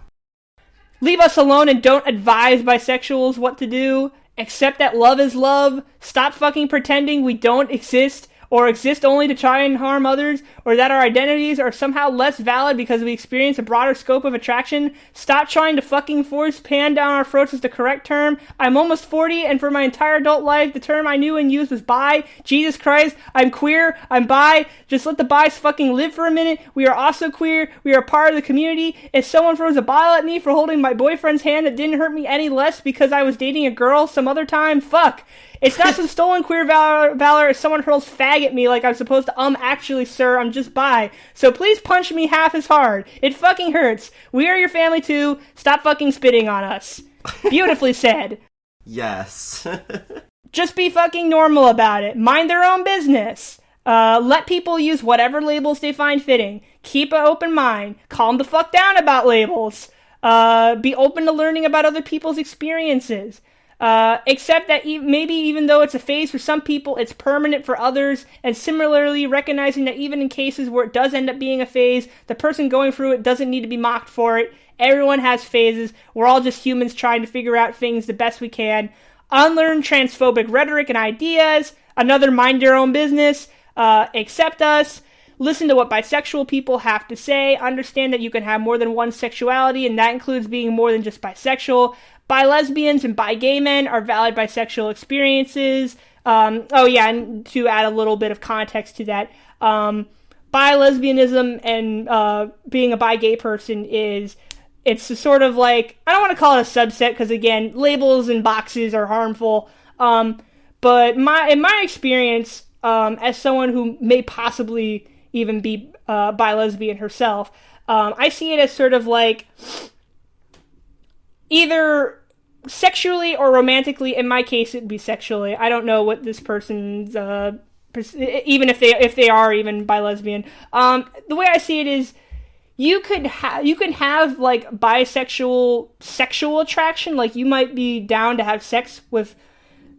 [SPEAKER 2] Leave us alone and don't advise bisexuals what to do. Accept that love is love. Stop fucking pretending we don't exist or exist only to try and harm others, or that our identities are somehow less valid because we experience a broader scope of attraction. Stop trying to fucking force pan down our throats is the correct term. I'm almost 40, and for my entire adult life, the term I knew and used was bi. Jesus Christ, I'm queer, I'm bi. Just let the bis fucking live for a minute. We are also queer. We are part of the community. If someone throws a bottle at me for holding my boyfriend's hand, that didn't hurt me any less because I was dating a girl some other time, fuck. It's not some stolen queer valor if someone hurls fag at me like I'm supposed to, actually, sir, I'm just bi. So please punch me half as hard. It fucking hurts. We are your family too. Stop fucking spitting on us. Beautifully said.
[SPEAKER 1] Yes.
[SPEAKER 2] Just be fucking normal about it. Mind their own business. Let people use whatever labels they find fitting. Keep an open mind. Calm the fuck down about labels. Be open to learning about other people's experiences. Except that maybe even though it's a phase for some people, it's permanent for others, and similarly recognizing that even in cases where it does end up being a phase, the person going through it doesn't need to be mocked for it. Everyone has phases. We're all just humans trying to figure out things the best we can. Unlearn transphobic rhetoric and ideas. Another mind your own business. Accept us. Listen to what bisexual people have to say. Understand that you can have more than one sexuality, and that includes being more than just bisexual. Bi-lesbians and bi-gay men are valid bisexual experiences. And to add a little bit of context to that, bi-lesbianism and being a bi-gay person it's a sort of like, I don't want to call it a subset, because again, labels and boxes are harmful, but But in my experience, as someone who may possibly even be bi-lesbian herself, I see it as sort of like either sexually or romantically. In my case, it'd be sexually. I don't know what this person's even if they are even bi-lesbian. The way I see it is, you can have like bisexual sexual attraction. Like, you might be down to have sex with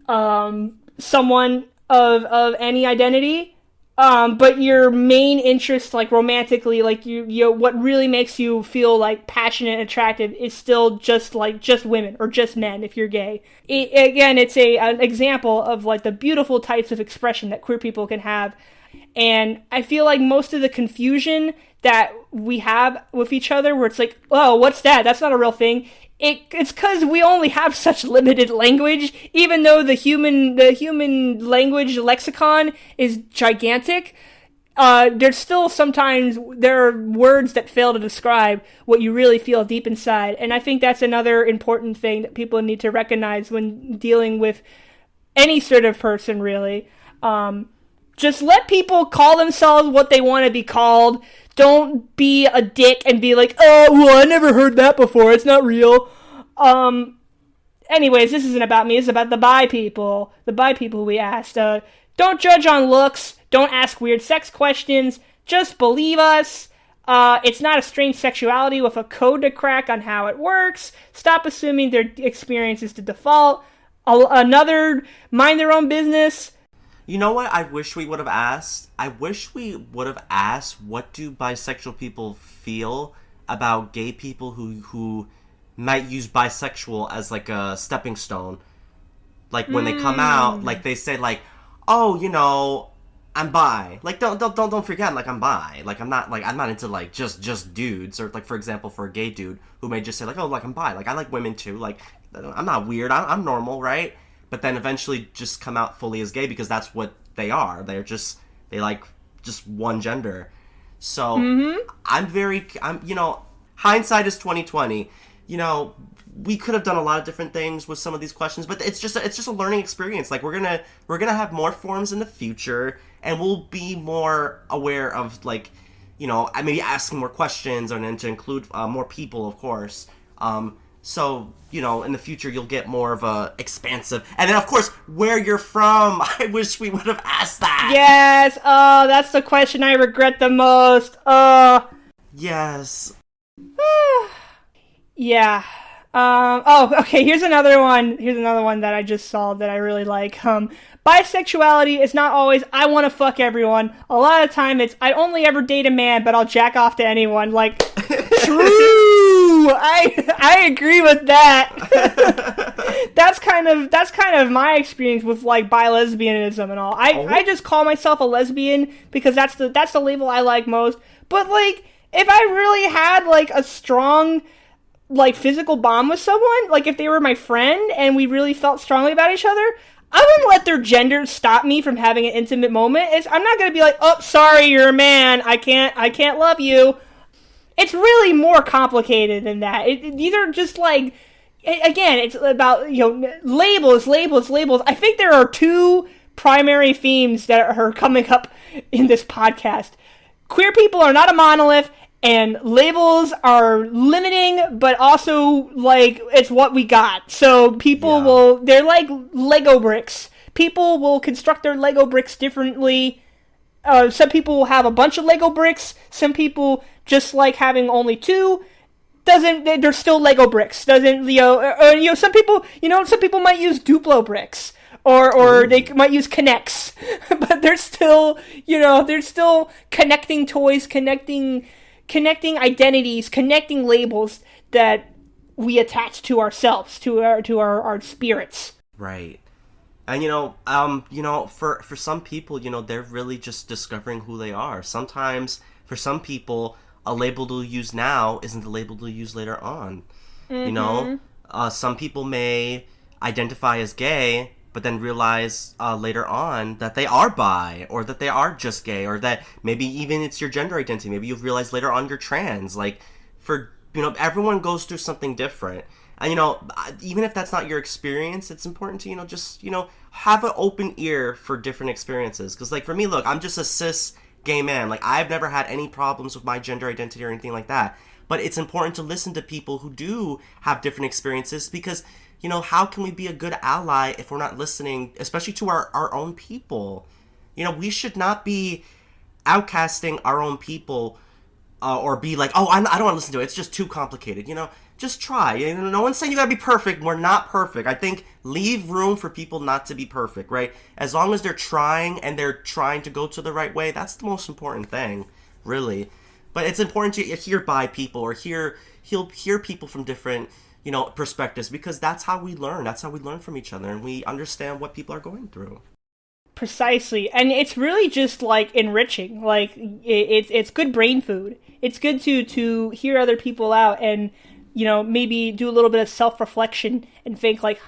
[SPEAKER 2] someone of any identity, but your main interest, like romantically, like you what really makes you feel like passionate and attractive is still just women or just men if you're gay. It's an example of like the beautiful types of expression that queer people can have. And I feel like most of the confusion that we have with each other, where it's like, oh, what's that? That's not a real thing. It's because we only have such limited language, even though the human language lexicon is gigantic. There's still sometimes there are words that fail to describe what you really feel deep inside, and I think that's another important thing that people need to recognize when dealing with any sort of person, really. Just let people call themselves what they want to be called. Don't be a dick and be like, oh, well, I never heard that before. It's not real. Anyways, this isn't about me. It's about the bi people. The bi people we asked. Don't judge on looks. Don't ask weird sex questions. Just believe us. It's not a strange sexuality with a code to crack on how it works. Stop assuming their experience is the default. Another mind their own business.
[SPEAKER 1] You know what I wish we would have asked? I wish we would have asked, what do bisexual people feel about gay people who might use bisexual as like a stepping stone? Like, when they come out, like, they say like, oh, you know, I'm bi. Like, don't forget, like, I'm bi. Like, I'm not into like just dudes. Or like, for example, for a gay dude who may just say like, oh, like, I'm bi. Like, I like women too. Like, I'm not weird. I'm normal, right? But then eventually just come out fully as gay because that's what they are. They like just one gender. So I'm you know, hindsight is 2020. You know, we could have done a lot of different things with some of these questions, but it's just a learning experience. Like, we're gonna have more forums in the future, and we'll be more aware of, like, you know, maybe asking more questions and then to include more people, of course. So, you know, in the future, you'll get more of a expansive... And then, of course, where you're from. I wish we would have asked that.
[SPEAKER 2] Yes. Oh, that's the question I regret the most.
[SPEAKER 1] Yes.
[SPEAKER 2] Yeah. Okay, here's another one. Here's another one that I just saw that I really like. Bisexuality is not always, I want to fuck everyone. A lot of time it's, I only ever date a man, but I'll jack off to anyone. Like, true! I agree with that. That's kind of my experience with, like, bi-lesbianism and all. I just call myself a lesbian because that's the label I like most. But, like, if I really had, like, a strong, like, physical bond with someone, like, if they were my friend and we really felt strongly about each other, I wouldn't let their gender stop me from having an intimate moment. I'm not gonna be like, oh, sorry, you're a man, I can't love you. It's really more complicated than that. These are just, like, again, it's about, you know, labels. I think there are two primary themes that are coming up in this podcast. Queer people are not a monolith, and labels are limiting, but also, like, it's what we got. So people they're like Lego bricks. People will construct their Lego bricks differently. Some people will have a bunch of Lego bricks. Some people just like having only two. They're still Lego bricks. Some people might use Duplo bricks. Or they might use Connects. But they're still connecting toys, connecting identities, connecting labels that we attach to ourselves, to our spirits.
[SPEAKER 1] Right. And, for some people, they're really just discovering who they are. Sometimes, for some people, a label they'll use now isn't the label they'll use later on. Mm-hmm. Some people may identify as gay, but then realize later on that they are bi, or that they are just gay, or that maybe even it's your gender identity. Maybe you've realized later on you're trans. Like, for everyone goes through something different. And, even if that's not your experience, it's important to, just, have an open ear for different experiences. Because, like, for me, look, I'm just a cis gay man. Like, I've never had any problems with my gender identity or anything like that. But it's important to listen to people who do have different experiences because, how can we be a good ally if we're not listening, especially to our own people? We should not be outcasting our own people or be like, oh, I don't want to listen to it. It's just too complicated. Just try. No one's saying you gotta be perfect. We're not perfect. I think leave room for people not to be perfect, right? As long as they're trying and they're trying to go to the right way, that's the most important thing, really. But it's important to hear by people or hear people from different, perspectives because that's how we learn. That's how we learn from each other and we understand what people are going through.
[SPEAKER 2] Precisely. And it's really just like enriching. Like it's good brain food. It's good to hear other people out and maybe do a little bit of self-reflection and think like,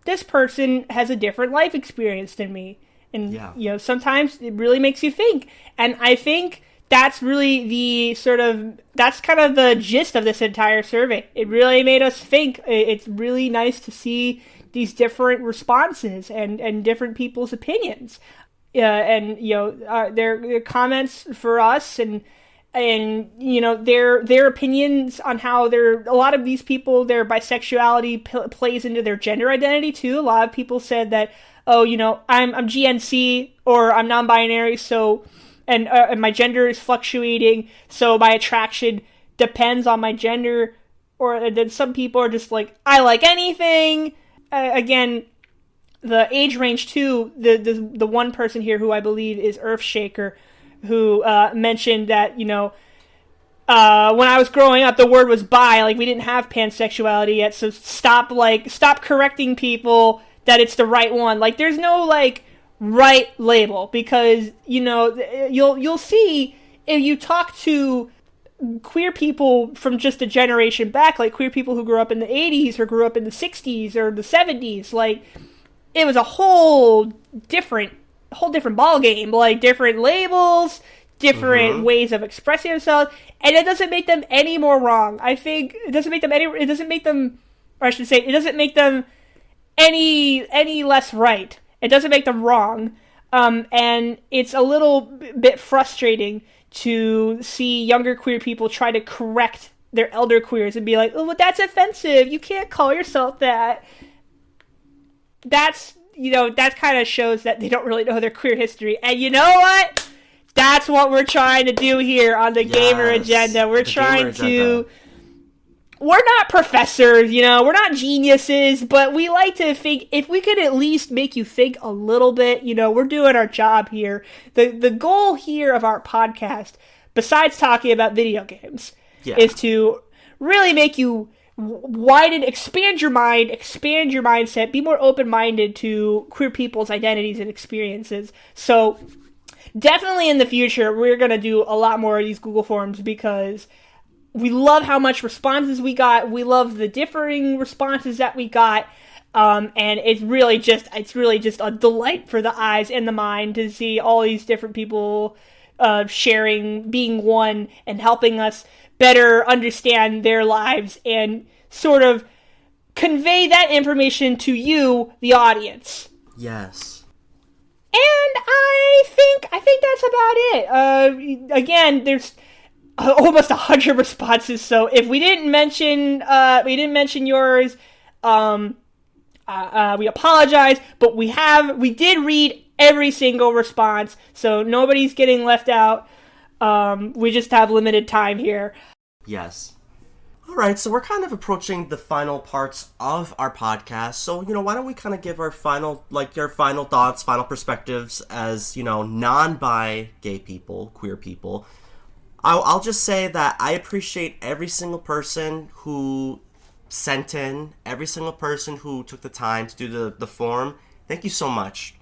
[SPEAKER 2] this person has a different life experience than me. And, sometimes it really makes you think. And I think that's really that's kind of the gist of this entire survey. It really made us think. It's really nice to see these different responses and different people's opinions. Their comments for us and their opinions on how a lot of these people, their bisexuality plays into their gender identity too. A lot of people said that, I'm GNC or I'm non-binary, so and my gender is fluctuating, so my attraction depends on my gender. Or then some people are just like, I like anything. Again, the age range too. The one person here who I believe is Earthshaker, who mentioned that, when I was growing up, the word was bi, like we didn't have pansexuality yet, so stop correcting people that it's the right one. Like there's no like right label because, you'll see if you talk to queer people from just a generation back, like queer people who grew up in the 80s or grew up in the 60s or the 70s, like it was a whole different ball game, like different labels, different ways of expressing themselves, and it doesn't make them any more wrong. I think it doesn't make them any less right. It doesn't make them wrong. And it's a little bit frustrating to see younger queer people try to correct their elder queers and be like, oh, well, that's offensive. You can't call yourself that. That kind of shows that they don't really know their queer history. And you know what? That's what we're trying to do here on the Gamer Agenda. We're trying to... We're not professors, we're not geniuses, but we like to think, if we could at least make you think a little bit, we're doing our job here. The goal here of our podcast, besides talking about video games, is to really make you expand your mind, expand your mindset, be more open-minded to queer people's identities and experiences. So definitely in the future, we're going to do a lot more of these Google Forms because we love how much responses we got. We love the differing responses that we got. And it's really just a delight for the eyes and the mind to see all these different people sharing, being one, and helping us better understand their lives and sort of convey that information to you, the audience.
[SPEAKER 1] Yes.
[SPEAKER 2] And I think that's about it. Again, there's almost 100 responses, so if we didn't mention yours, we apologize, but we did read every single response, so nobody's getting left out. We just have limited time here.
[SPEAKER 1] Yes. Alright, so we're kind of approaching the final parts of our podcast, so, why don't we kind of give our your final thoughts, final perspectives as, non-bi gay people, queer people. I'll just say that I appreciate every single person who sent in, every single person who took the time to do the form. Thank you so much,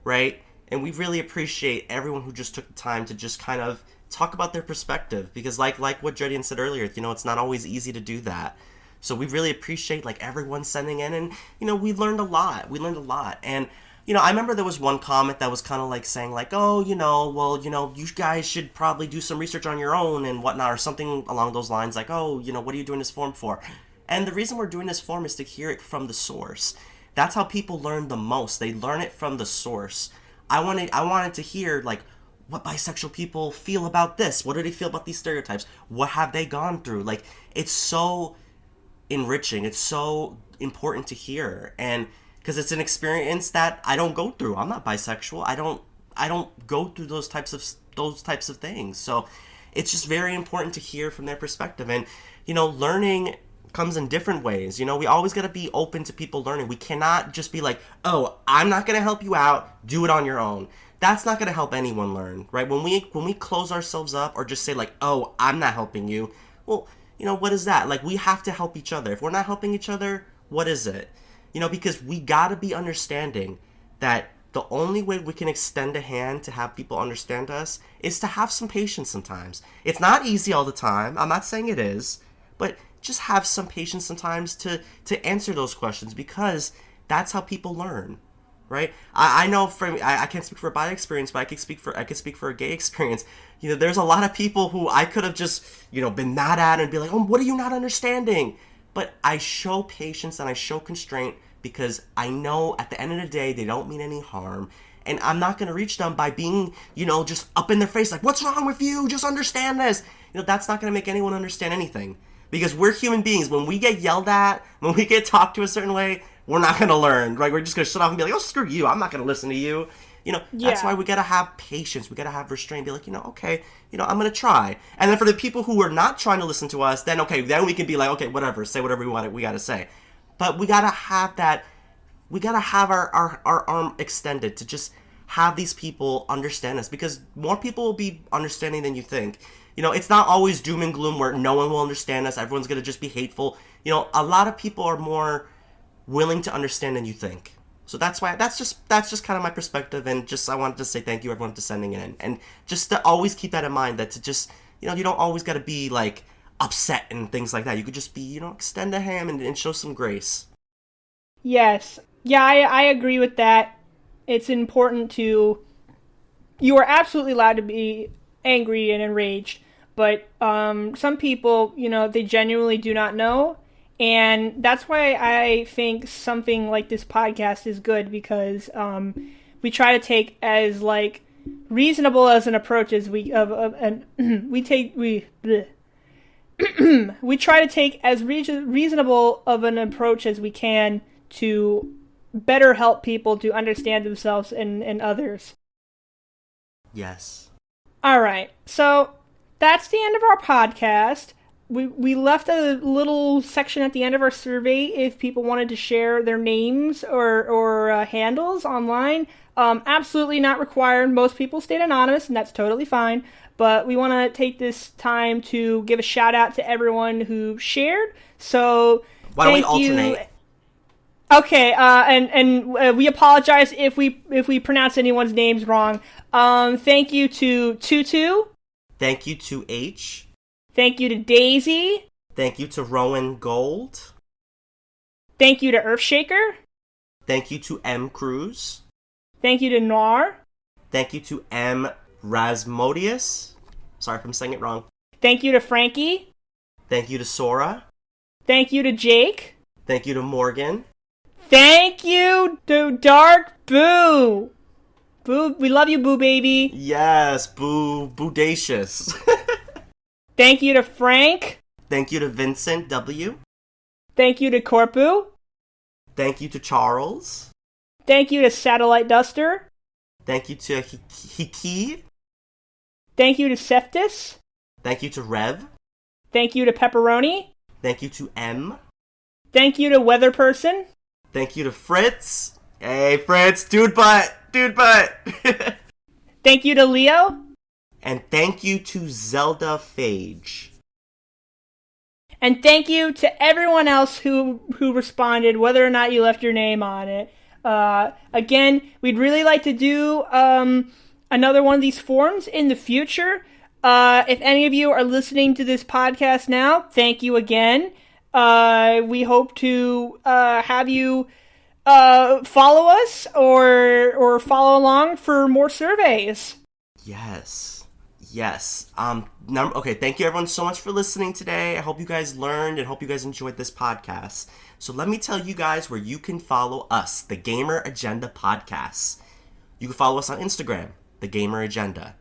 [SPEAKER 1] right? And we really appreciate everyone who just took the time to just kind of talk about their perspective, because like what Dreadianz said earlier, it's not always easy to do that. So we really appreciate everyone sending in, and we learned a lot. And I remember there was one comment that was kind of like saying like, oh, well, you guys should probably do some research on your own and whatnot, or something along those lines, like, oh, what are you doing this form for? And the reason we're doing this form is to hear it from the source. That's how people learn the most. They learn it from the source. I wanted to hear, like, what bisexual people feel about this. What do they feel about these stereotypes? What have they gone through? Like, it's so enriching. It's so important to hear. And because it's an experience that I don't go through. I'm not bisexual. I don't go through those types of things. So it's just very important to hear from their perspective. And, learning comes in different ways. We always got to be open to people learning. We cannot just be like, oh, I'm not going to help you out. Do it on your own. That's not going to help anyone learn, right? When we close ourselves up or just say like, oh, I'm not helping you. Well, what is that? Like, we have to help each other. If we're not helping each other, what is it? Because we got to be understanding that the only way we can extend a hand to have people understand us is to have some patience sometimes. It's not easy all the time. I'm not saying it is, but just have some patience sometimes to answer those questions, because that's how people learn, right? I know I can't speak for a bi experience, but I could speak for a gay experience. There's a lot of people who I could have just, been mad at and be like, oh, what are you not understanding? But I show patience and I show constraint because I know at the end of the day, they don't mean any harm. And I'm not going to reach them by being, just up in their face, like, what's wrong with you? Just understand this. That's not going to make anyone understand anything. Because we're human beings. When we get yelled at, when we get talked to a certain way, we're not going to learn, right? We're just going to shut off and be like, oh, screw you. I'm not going to listen to you. That's why we got to have patience. We got to have restraint. Be like, okay, I'm going to try. And then for the people who are not trying to listen to us, then we can be like, okay, whatever. Say whatever we got to say. But we got to have that. We got to have our arm extended to just have these people understand us, because more people will be understanding than you think. It's not always doom and gloom where no one will understand us. Everyone's going to just be hateful. A lot of people are more willing to understand than you think. So that's just kind of my perspective. And just, I wanted to say thank you everyone for sending it in. And just to always keep that in mind, that to just, you don't always got to be like upset and things like that. You could just be, extend a hand and show some grace.
[SPEAKER 2] Yes. Yeah, I agree with that. It's important you are absolutely allowed to be angry and enraged. But some people, they genuinely do not know. And that's why I think something like this podcast is good, because we try to take as reasonable as an approach as we try to take as reasonable of an approach as we can to better help people to understand themselves and others.
[SPEAKER 1] Yes.
[SPEAKER 2] All right. So that's the end of our podcast. We left a little section at the end of our survey if people wanted to share their names or handles online. Absolutely not required. Most people stayed anonymous, and that's totally fine. But we want to take this time to give a shout out to everyone who shared. So
[SPEAKER 1] why don't we alternate?
[SPEAKER 2] Okay, and we apologize if we pronounce anyone's names wrong. Thank you to Tutu.
[SPEAKER 1] Thank you to H.
[SPEAKER 2] Thank you to Daisy.
[SPEAKER 1] Thank you to Rowan Gold.
[SPEAKER 2] Thank you to Earthshaker.
[SPEAKER 1] Thank you to M. Cruz.
[SPEAKER 2] Thank you to Nar.
[SPEAKER 1] Thank you to M. Rasmodius. Sorry if I'm saying it wrong.
[SPEAKER 2] Thank you to Frankie.
[SPEAKER 1] Thank you to Sora.
[SPEAKER 2] Thank you to Jake.
[SPEAKER 1] Thank you to Morgan.
[SPEAKER 2] Thank you to Dark Boo. Boo, we love you, Boo baby.
[SPEAKER 1] Yes, Boo, Boodacious.
[SPEAKER 2] Thank you to Frank.
[SPEAKER 1] Thank you to Vincent W.
[SPEAKER 2] Thank you to Corpu.
[SPEAKER 1] Thank you to Charles.
[SPEAKER 2] Thank you to Satellite Duster.
[SPEAKER 1] Thank you to Hiki.
[SPEAKER 2] Thank you to Seftis.
[SPEAKER 1] Thank you to Rev.
[SPEAKER 2] Thank you to Pepperoni.
[SPEAKER 1] Thank you to M.
[SPEAKER 2] Thank you to Weather Person.
[SPEAKER 1] Thank you to Fritz. Hey, Fritz, dude butt.
[SPEAKER 2] Thank you to Leo.
[SPEAKER 1] And thank you to Zelda Phage.
[SPEAKER 2] And thank you to everyone else who responded, whether or not you left your name on it. Again, we'd really like to do another one of these forums in the future. If any of you are listening to this podcast now, thank you again. We hope to have you follow us or follow along for more surveys.
[SPEAKER 1] Yes. Okay, thank you everyone so much for listening today. I hope you guys learned and hope you guys enjoyed this podcast. So let me tell you guys where you can follow us, the Gamer Agenda Podcast. You can follow us on Instagram, the Gamer Agenda.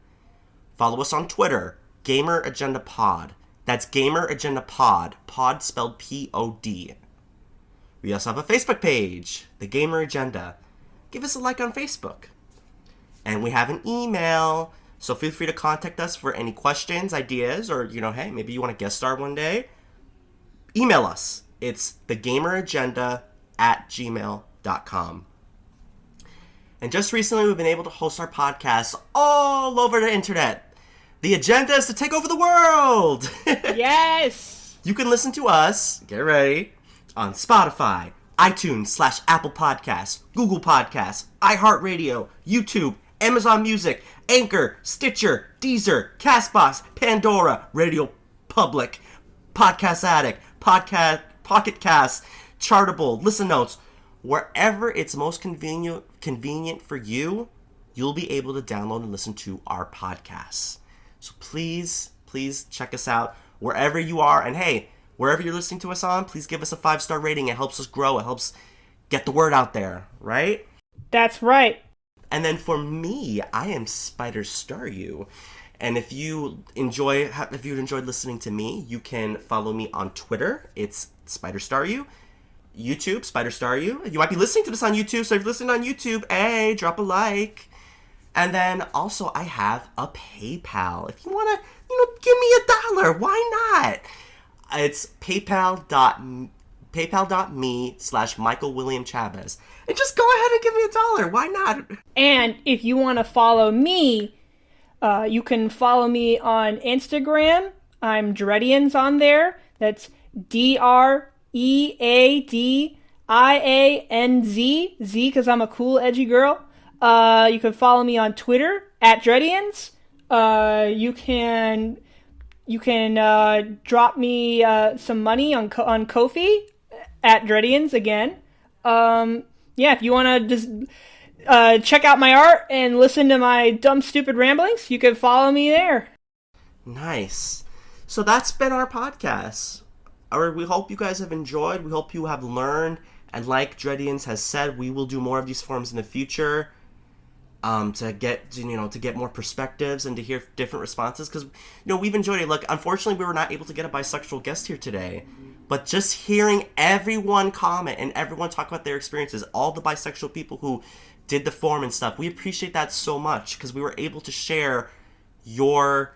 [SPEAKER 1] Follow us on Twitter, Gamer Agenda Pod. That's Gamer Agenda Pod, pod spelled P-O-D. We also have a Facebook page, the Gamer Agenda. Give us a like on Facebook. And we have an email, so feel free to contact us for any questions, ideas, or, hey, maybe you want to guest star one day. Email us. It's thegameragenda@gmail.com. And just recently, we've been able to host our podcast all over the internet. The agenda is to take over the world!
[SPEAKER 2] Yes!
[SPEAKER 1] You can listen to us, get ready, on Spotify, iTunes / Apple Podcasts, Google Podcasts, iHeartRadio, YouTube, Amazon Music, Anchor, Stitcher, Deezer, Castbox, Pandora, Radio Public, Podcast Addict, Pocket Cast, Chartable, Listen Notes. Wherever it's most convenient for you, you'll be able to download and listen to our podcasts. So please check us out wherever you are. And hey, wherever you're listening to us on, please give us a 5-star rating. It helps us grow. It helps get the word out there, right?
[SPEAKER 2] That's right.
[SPEAKER 1] And then for me, I am SpiderStaryu. And if you enjoyed listening to me, you can follow me on Twitter. It's SpiderStaryu. YouTube, SpiderStaryu. You might be listening to this on YouTube, so if you're listening on YouTube, hey, drop a like. And then also I have a PayPal. If you want to, give me $1, why not? It's paypal.me/MichaelWilliamChavez. And just go ahead and give me $1. Why not?
[SPEAKER 2] And if you want to follow me, you can follow me on Instagram. I'm Dreadianz on there. That's DREADIANZ. Z because I'm a cool, edgy girl. You can follow me on Twitter @Dreadianz. You can drop me some money on Ko-fi @Dreadianz again. If you want to just check out my art and listen to my dumb, stupid ramblings, you can follow me there.
[SPEAKER 1] Nice. So that's been our podcast. We hope you guys have enjoyed. We hope you have learned. And like Dreadianz has said, we will do more of these forums in the future. To get more perspectives and to hear different responses, because we've enjoyed it. Look, unfortunately, we were not able to get a bisexual guest here today, but just hearing everyone comment and everyone talk about their experiences, all the bisexual people who did the forum and stuff, we appreciate that so much because we were able to share your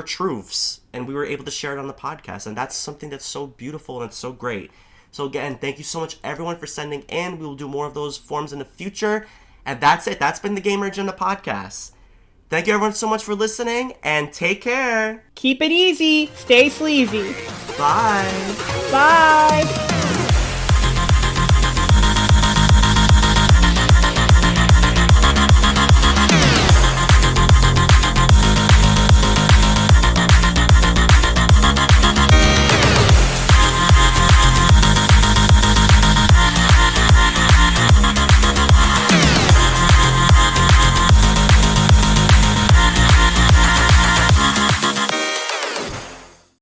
[SPEAKER 1] truths, and we were able to share it on the podcast, and that's something that's so beautiful and it's so great. So again, thank you so much everyone for sending in. We will do more of those forums in the future. And that's it. That's been the Gamer Agenda Podcast. Thank you everyone so much for listening, and take care.
[SPEAKER 2] Keep it easy. Stay sleazy.
[SPEAKER 1] Bye.
[SPEAKER 2] Bye.